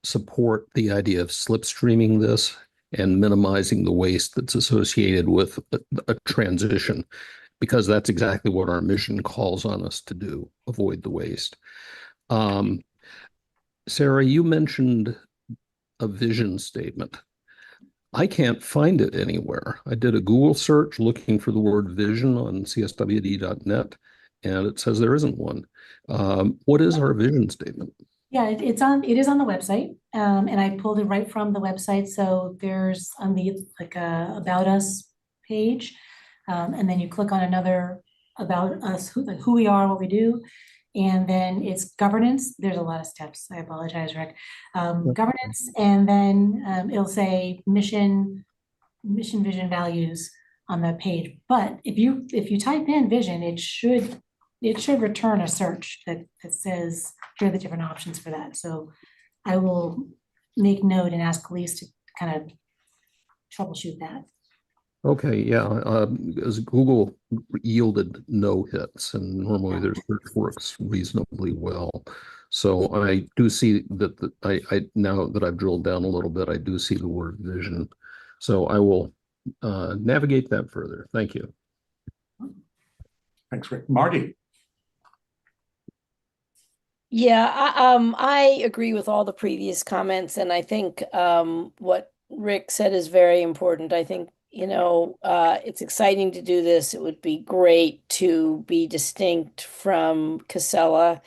support the idea of slipstreaming this and minimizing the waste that's associated with a transition, because that's exactly what our mission calls on us to do, avoid the waste. Sarah, you mentioned a vision statement. I can't find it anywhere. I did a Google search looking for the word vision on cswd.net, and it says there isn't one. What is our vision statement? Yeah, it is on the website, and I pulled it right from the website. So there's on the about us page, and then you click on another about us, who we are, what we do, and then it's governance. There's a lot of steps. I apologize, Rick. Governance, and then it'll say mission, vision, values on that page. But if you type in vision, it should return a search that says here are the different options for that. So I will make note and ask Elise to kind of troubleshoot that. Okay, yeah, because Google yielded no hits, and normally their search works reasonably well. So I do see that I now that I've drilled down a little bit, I do see the word vision. So I will navigate that further. Thank you. Thanks, Rick. Marty. Yeah, I agree with all the previous comments, and I think what Rick said is very important. I think, it's exciting to do this. It would be great to be distinct from Casella,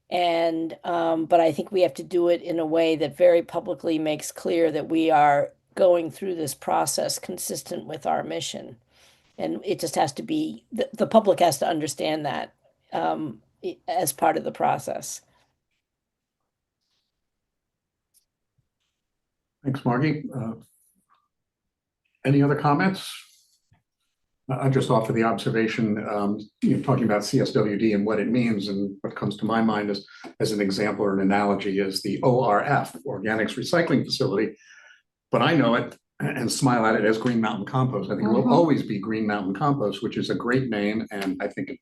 and but I think we have to do it in a way that very publicly makes clear that we are going through this process consistent with our mission. And it just has to be, the public has to understand that as part of the process. Thanks, Margie. Any other comments? I just offer the observation, talking about CSWD and what it means, and what comes to my mind as an example or an analogy is the ORF, Organics Recycling Facility. But I know it and smile at it as Green Mountain Compost. I think it will always be Green Mountain Compost, which is a great name. And I think,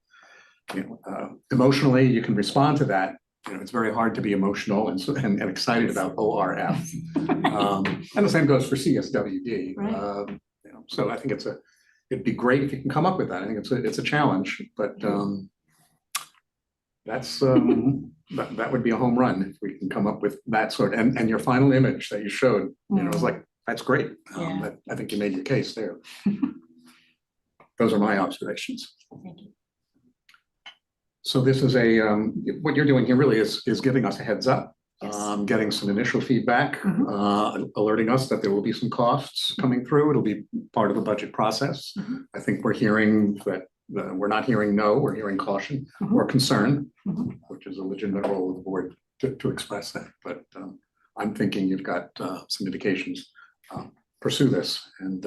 emotionally, you can respond to that. It's very hard to be emotional and excited about ORF. And the same goes for CSWD. Right. So I think it'd be great if you can come up with that. I think it's a challenge, but that would be a home run if we can come up with that sort. And your final image that you showed, it was like, that's great. I think you made your case there. Those are my observations. Thank you. So this is what you're doing here really is giving us a heads up, getting some initial feedback, alerting us that there will be some costs coming through. It'll be part of the budget process. I think we're hearing that we're not hearing no, we're hearing caution or concern, which is a legitimate role of the board to express that. But I'm thinking you've got some indications. Pursue this and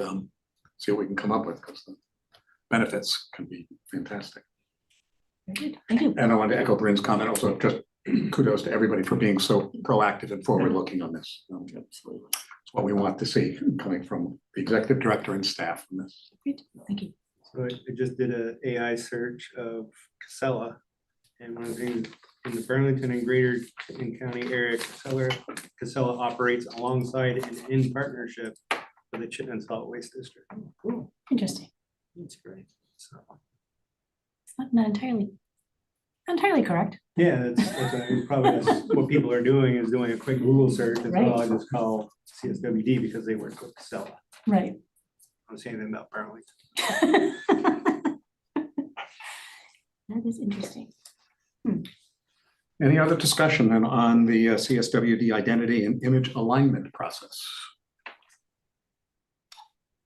see what we can come up with, because the benefits can be fantastic. Very good. Thank you. And I want to echo Bryn's comment also, just kudos to everybody for being so proactive and forward-looking on this. Absolutely. It's what we want to see coming from the executive director and staff on this. Great. Thank you. So I just did an AI search of Casella, and one of the things in the Burlington and Greater Chittenden County area, Casella operates alongside and in partnership with the Chittenden Solid Waste District. Cool. Interesting. That's great. So, It's not entirely correct. yeah, probably what people are doing is doing a quick Google search. That's all I just call CSWD because they work with Casella. Right. I don't say anything about Burlington. That is interesting. Any other discussion then on the CSWD identity and image alignment process?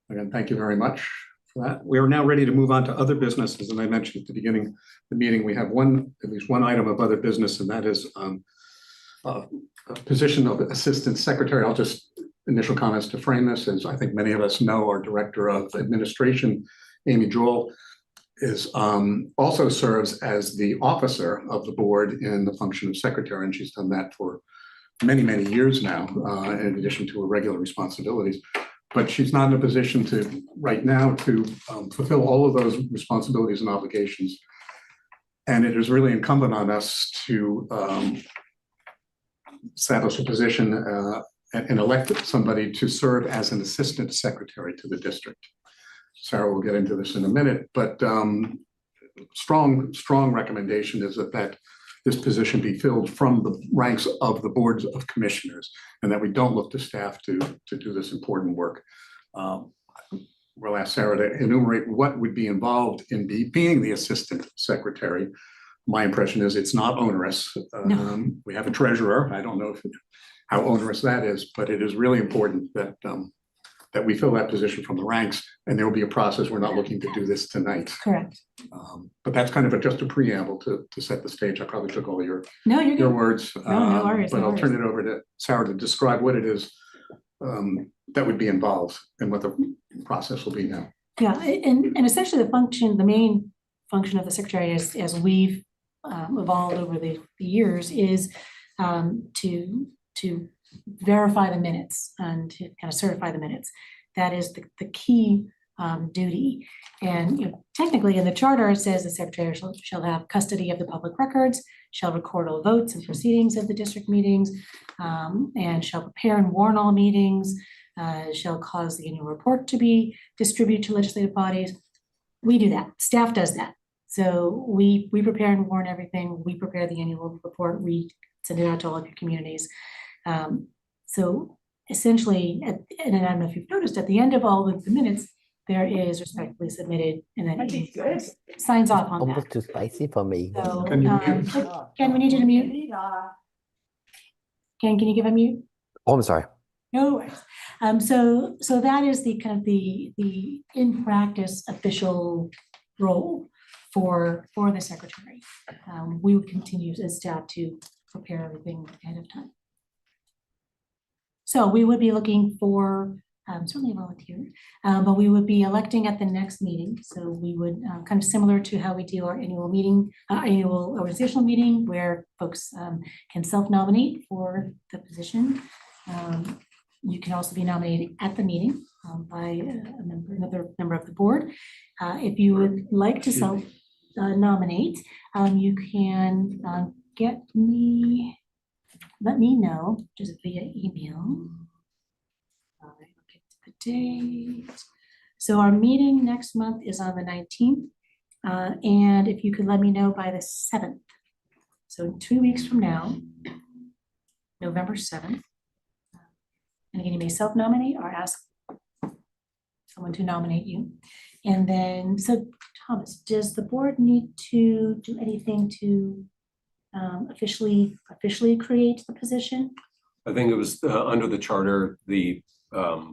Again, thank you very much for that. We are now ready to move on to other businesses. And I mentioned at the beginning of the meeting, we have at least one item of other business, and that is a position of Assistant Secretary. I'll just initial comments to frame this, as I think many of us know, our Director of Administration, Amy Jewell, is also serves as the officer of the board in the function of secretary, and she's done that for many, many years now, in addition to her regular responsibilities. But she's not in a position to, right now, to fulfill all of those responsibilities and obligations. And it is really incumbent on us to establish a position and elect somebody to serve as an assistant secretary to the district. Sarah will get into this in a minute, but strong recommendation is that this position be filled from the ranks of the boards of commissioners, and that we don't look to staff to do this important work. We'll ask Sarah to enumerate what would be involved in being the assistant secretary. My impression is it's not onerous. We have a treasurer. I don't know how onerous that is, but it is really important that that we fill that position from the ranks, and there will be a process. We're not looking to do this tonight. Correct. But that's kind of just a preamble to set the stage. I probably took all your No, you're good. words. No worries, But no I'll turn worries. it over to Sarah to describe what it is that would be involved and what the process will be now. Yeah, and essentially the main function of the secretary as we've evolved over the years is to verify the minutes and to kind of certify the minutes. That is the key duty. And technically in the charter, it says the secretary shall have custody of the public records, shall record all votes and proceedings of the district meetings, and shall prepare and warn all meetings, shall cause the annual report to be distributed to legislative bodies. We do that. Staff does that. So we prepare and warn everything. We prepare the annual report. We send it out to all of your communities. So essentially, and I don't know if you've noticed, at the end of all of the minutes, there is respectfully submitted, and then he signs off on that. Almost too spicy for me. So, Can you mute? Ken, we need you to mute. Ken, can you give a mute? Oh, I'm sorry. No worries. So that is the kind of the in practice official role for the secretary. We would continue as staff to prepare everything ahead of time. So we would be looking for certainly a volunteer, but we would be electing at the next meeting. So we would kind of similar to how we do our annual meeting, annual organizational meeting, where folks can self-nominate for the position. You can also be nominated at the meeting by another member of the board. If you would like to self-nominate, you can let me know just via email. I'll get to the date. So our meeting next month is on the 19th. And if you could let me know by the 7th. So 2 weeks from now, November 7th. And again, you may self-nominate or ask someone to nominate you. And then, so Thomas, does the board need to do anything to officially create the position? I think it was under the charter, the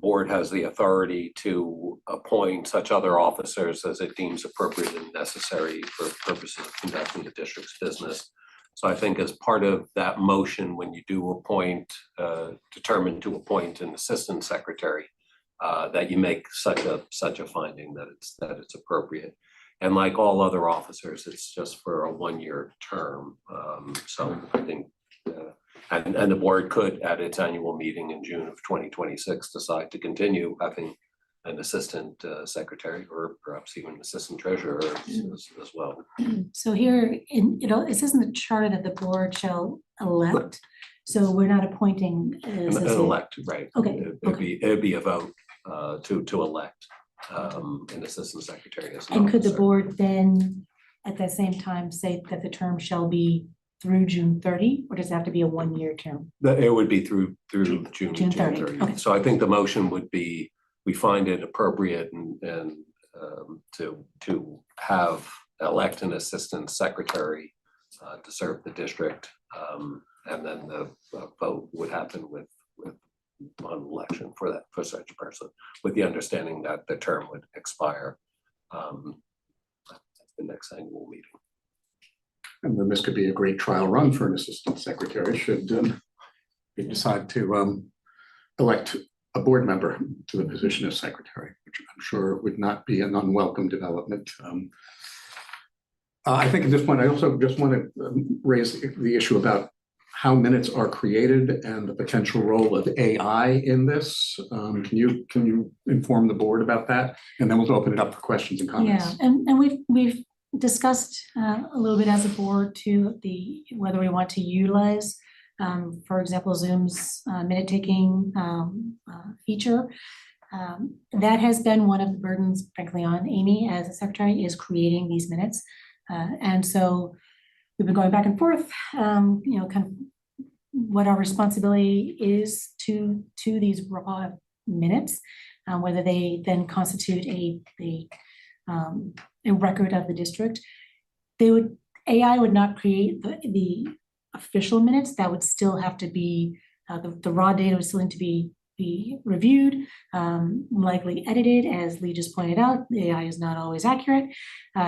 board has the authority to appoint such other officers as it deems appropriate and necessary for purposes of conducting the district's business. So I think as part of that motion, when you do appoint, determine to appoint an assistant secretary, that you make such a finding that it's appropriate. And like all other officers, it's just for a 1-year term. So I think, and the board could, at its annual meeting in June of 2026, decide to continue having an assistant secretary, or perhaps even an assistant treasurer as well. So here, it says in the charter that the board shall elect. So we're not appointing. An elect, right? Okay. It'd be a vote to elect an assistant secretary. As an And could the officer. board then, at the same time, say that the term shall be through June 30, or does it have to be a 1-year term? It would be through June 30. 30. Okay. So I think the motion would be, we find it appropriate and to elect an assistant secretary to serve the district, and then the vote would happen with on election for such a person, with the understanding that the term would expire at the next annual meeting. And then this could be a great trial run for an assistant secretary should we decide to elect a board member to the position of secretary, which I'm sure would not be an unwelcome development. I think at this point, I also just want to raise the issue about how minutes are created and the potential role of AI in this. Can you inform the board about that? And then we'll open it up for questions and comments. Yeah, and we've discussed a little bit as a board too, whether we want to utilize, for example, Zoom's minute taking feature. That has been one of the burdens, frankly, on Amy as a secretary, is creating these minutes. And so we've been going back and forth, kind of what our responsibility is to these raw minutes, whether they then constitute a record of the district. AI would not create the official minutes. That would still have to be, the raw data would still need to be reviewed, likely edited, as Lee just pointed out. The AI is not always accurate.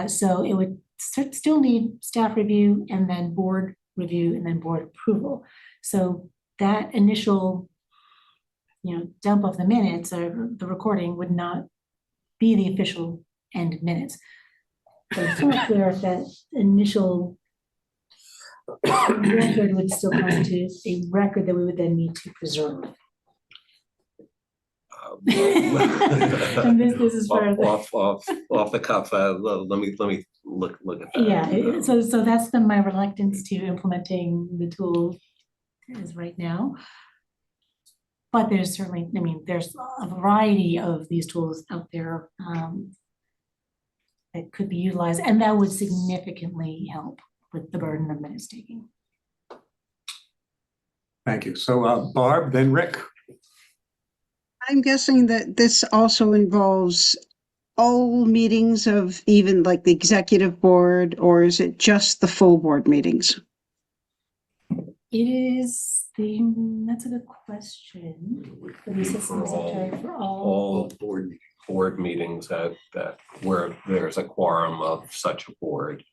So it would still need staff review and then board review and then board approval. So that initial, dump of the minutes or the recording would not be the official end minutes. So it's not clear if that initial record would still constitute a record that we would then need to preserve. And this is for off the cuff. Let me look at that. Yeah. So that's been my reluctance to implementing the tool is right now. But there's certainly, there's a variety of these tools out there that could be utilized, and that would significantly help with the burden of minutes taking. Thank you. So Barb, then Rick. I'm guessing that this also involves all meetings of even like the executive board, or is it just the full board meetings? It is that's a good question. For the assistant secretary for all board meetings that where there's a quorum of such a board.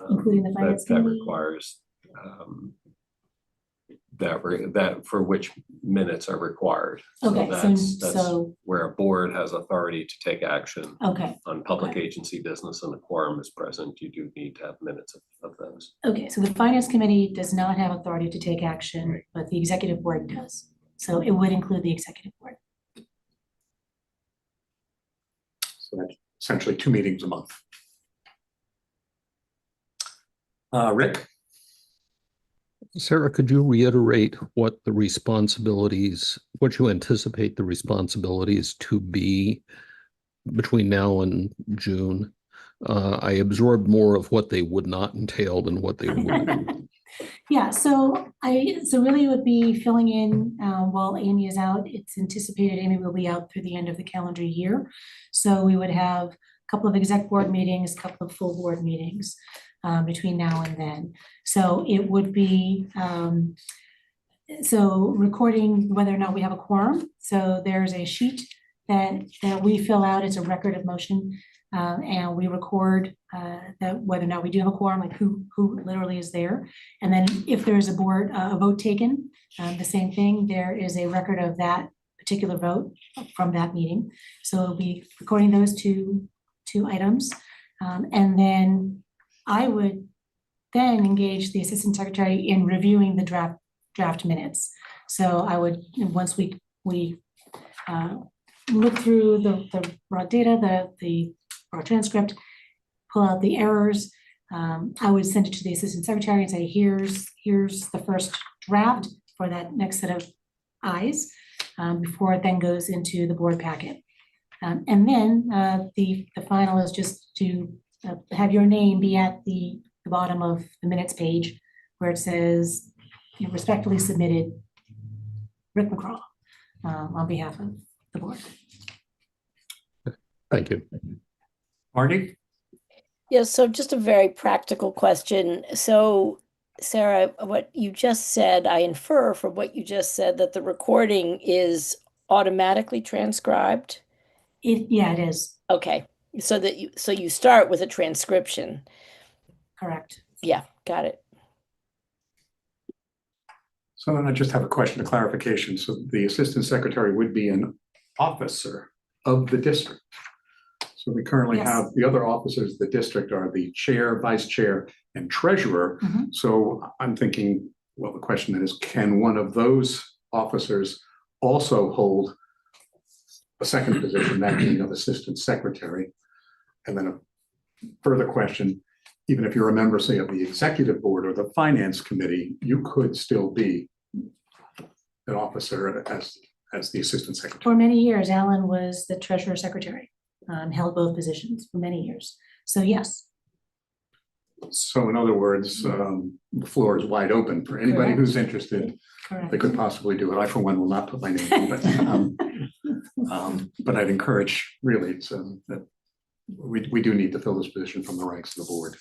Including the finance that committee? requires that for which minutes are required. Okay, that's so where a board has authority to take action okay. on public agency business and the quorum is present. You do need to have minutes of those. Okay, so the finance committee does not have authority to take action, right, but the executive board does. So it would include the executive board. So that's essentially 2 meetings a month. Rick? Sarah, could you reiterate what you anticipate the responsibilities to be between now and June? I absorbed more of what they would not entail than what they would. Yeah, so really it would be filling in while Amy is out. It's anticipated Amy will be out through the end of the calendar year. So we would have a couple of exec board meetings, a couple of full board meetings between now and then. So it would be recording whether or not we have a quorum. So there's a sheet that we fill out. It's a record of motion, and we record that whether or not we do have a quorum, like who literally is there. And then if there's a vote taken, the same thing. There is a record of that particular vote from that meeting. So we'll be recording those two items, and then I would then engage the assistant secretary in reviewing the draft minutes. So I would, once we look through the raw data, the raw transcript, pull out the errors, I would send it to the assistant secretary and say, here's the first draft for that next set of eyes, before it then goes into the board packet. And then the final is just to have your name be at the bottom of the minutes page where it says, respectfully submitted, Rick McCraw, on behalf of the board. Thank you. Marty? Yes, so just a very practical question. So Sarah, what you just said, I infer from what you just said that the recording is automatically transcribed? Yeah, it is. Okay. So you start with a transcription. Correct. Yeah, got it. So then I just have a question of clarification. So the assistant secretary would be an officer of the district. So we currently have the other officers of the district are the chair, vice chair, and treasurer. So I'm thinking well, the question then is, can one of those officers also hold a second position, that being of assistant secretary? And then a further question, even if you're a member, say, of the executive board or the finance committee, you could still be an officer as the assistant secretary. For many years, Alan was the treasurer secretary, held both positions for many years. So yes, So in other words, the floor is wide open for anybody Correct. who's interested. correct. They could possibly do it. I, for one, will not put my name in, but I'd encourage really that we do need to fill this position from the ranks of the board.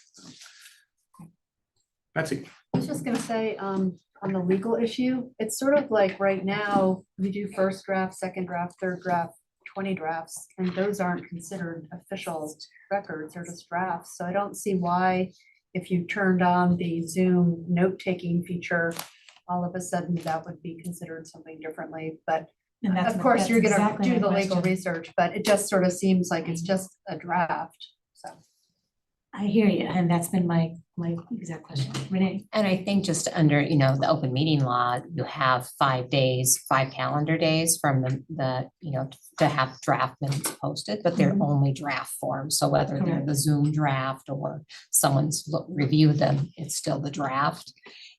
Betsy. I was just gonna say, on the legal issue, it's sort of like right now, we do first draft, second draft, third draft, 20 drafts, and those aren't considered official records, they're just drafts. So I don't see why, if you turned on the Zoom note-taking feature, all of a sudden that would be considered something differently. But And of course, that's you're gonna exactly do my the legal question. research, but it just sort of seems like it's just a draft, so. I hear you, and that's been my exact question. Renee? And I think just under, you know, the open meeting law, you have 5 days, 5 calendar days from the, you know, to have draft minutes posted, but they're only draft form. So whether they're Correct. the Zoom draft or someone's reviewed them, it's still the draft.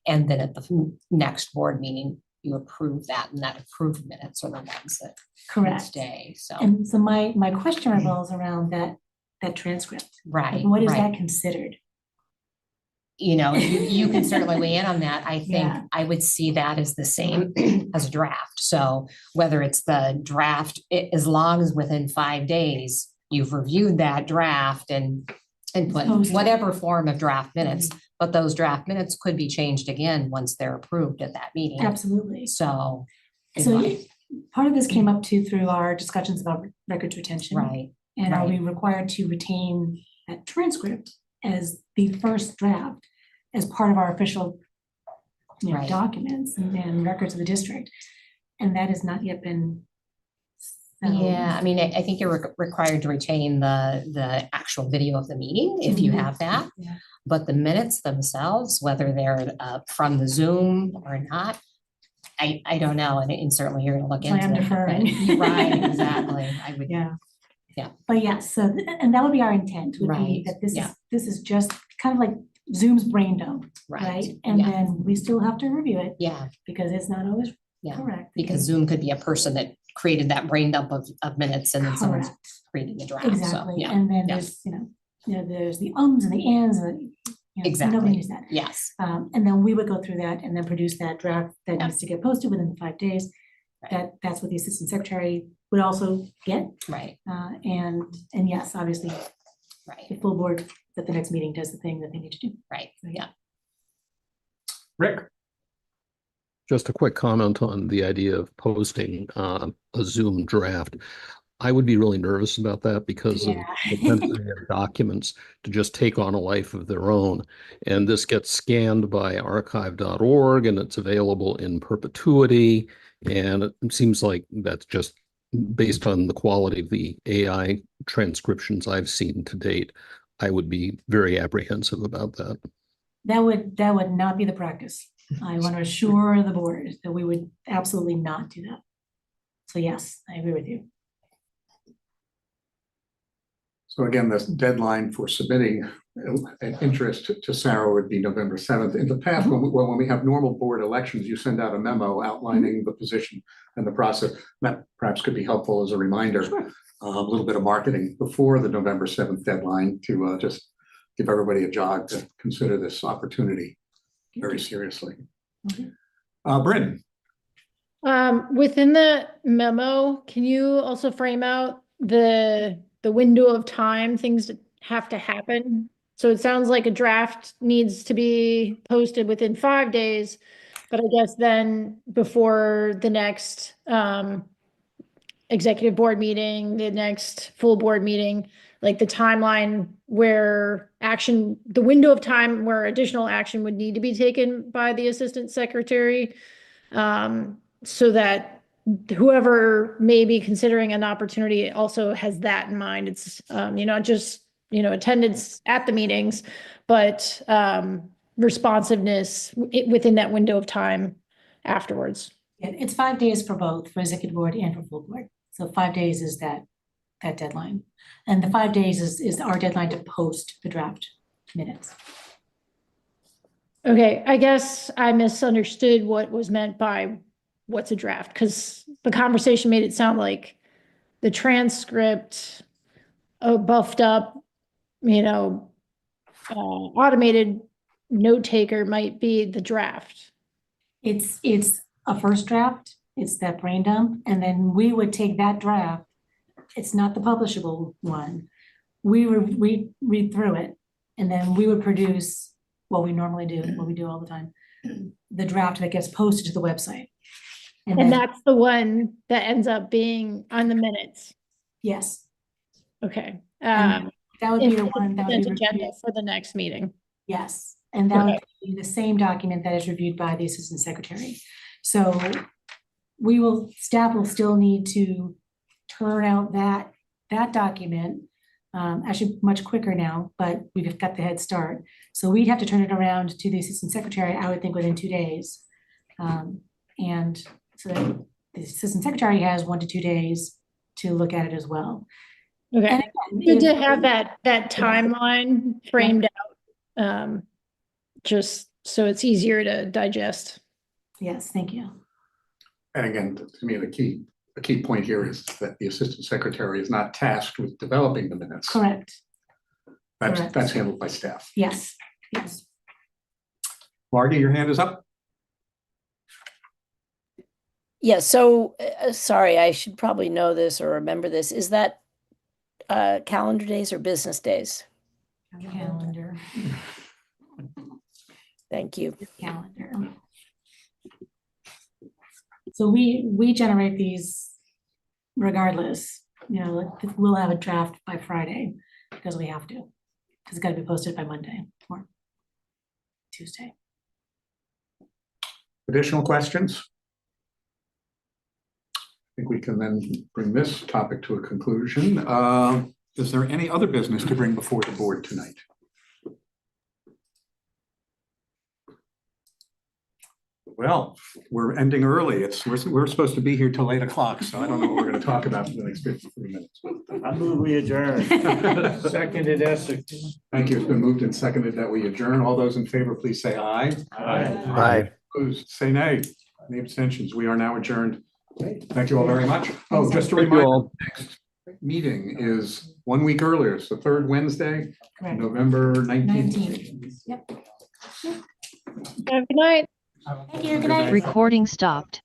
And then at the next board meeting, you approve that, and that approved minutes are the ones that Correct. stay, so. And so my question revolves around that transcript. Right, What is right. that considered? You know, you can certainly weigh in on that. I think Yeah. I would see that as the same as a draft. So whether it's the draft, as long as within 5 days, you've reviewed that draft and put Posted. whatever form of draft minutes, but those draft minutes could be changed again once they're approved at that meeting. Absolutely. So. you So know, part of this came up too through our discussions about records retention. Right, And are we right. required to retain that transcript as the first draft as part of our official, you know, Right. documents and records of the district? And that has not yet been settled. Yeah, I mean, I think you're required to retain the actual video of the meeting if you Mhm. have that. Yeah. But the minutes themselves, whether they're from the Zoom or not, I don't know, and certainly you're gonna look That's why into I'm that. but- deferring. Right, exactly, I would. Yeah. Yeah. But yes, so, and that would be our intent, would be Right, that this is, yeah. this is just kind of like Zoom's brain dump, right? Right, And yeah. then we still have to review it Yeah, because it's not always yeah, correct. because Zoom could be a person that created that brain dump of minutes and then someone's Correct. created the draft, so, Exactly, yeah. and then yeah. there's, there's the ums and the ands and, you know, Exactly. nobody needs that. Yes, And then we would go through that and then produce that draft that Yeah. needs to get posted within 5 days. Right. That's what the assistant secretary would also get. right, And yes, obviously, right, the full board at the next meeting does the thing that they need to do. right, yeah. Rick. Just a quick comment on the idea of posting a Zoom draft. I would be really nervous about that because of the density of documents to just take on a life of their own. And this gets scanned by archive.org and it's available in perpetuity. And it seems like that's just based on the quality of the AI transcriptions I've seen to date. I would be very apprehensive about that. That would not be the practice. I want to assure the board that we would absolutely not do that. So yes, I agree with you. So again, this deadline for submitting an interest to Sarah would be November 7th. In the past, when we have normal board elections, you send out a memo outlining the position and the process. That perhaps could be helpful as a reminder. Sure. A little bit of marketing before the November 7th deadline to just give everybody a jog to consider this opportunity very seriously. Bryn. Within the memo, can you also frame out the window of time things have to happen? So it sounds like a draft needs to be posted within 5 days, but I guess then before the next executive board meeting, the next full board meeting, like the timeline where the window of time where additional action would need to be taken by the assistant secretary, so that whoever may be considering an opportunity also has that in mind. It's, not just, attendance at the meetings, but, responsiveness within that window of time afterwards. Yeah, it's 5 days for both, for executive board and for full board. So 5 days is that deadline. And the 5 days is our deadline to post the draft minutes. Okay, I guess I misunderstood what was meant by what's a draft, because the conversation made it sound like the transcript, buffed up, automated note taker might be the draft. It's a first draft, it's that brain dump, and then we would take that draft. It's not the publishable one. We would read through it, and then we would produce what we normally do, what we do all the time, the draft that gets posted to the website. And then- that's the one that ends up being on the minutes. Yes. Okay. And that would be the in one that would be consent agenda reviewed. for the next meeting. Yes, and that would Okay. be the same document that is reviewed by the assistant secretary. So staff will still need to turn out that document, actually much quicker now, but we've got the head start. So we'd have to turn it around to the assistant secretary, I would think within 2 days. And so the assistant secretary has 1 to 2 days to look at it as well. Okay. And Good to again, have that timeline framed out, just so it's easier to digest. Yes, thank you. And again, to me, the key point here is that the assistant secretary is not tasked with developing the minutes. Correct. correct. That's handled by staff. Yes, yes. Marty, your hand is up. Yeah, so sorry, I should probably know this or remember this. Is that calendar days or business days? Calendar. Thank you. Calendar. So we generate these regardless, we'll have a draft by Friday because we have to, because it's got to be posted by Monday or Tuesday. Additional questions? I think we can then bring this topic to a conclusion. Is there any other business to bring before the board tonight? Well, we're ending early. We're supposed to be here till 8 o'clock, so I don't know what we're going to talk about for the next 53 minutes. I move we adjourn. Seconded Essex. Thank you. It's been moved and seconded that we adjourn. All those in favor, please say aye. Aye. Opposed, say nay. Any abstentions? We are now adjourned. Thank you all very much. Oh, just a Thank you reminder, all. next meeting is 1 week earlier. It's the third Wednesday, Correct. November 19th. 19th. Yep. Good night. Thank you. Good night. Recording stopped.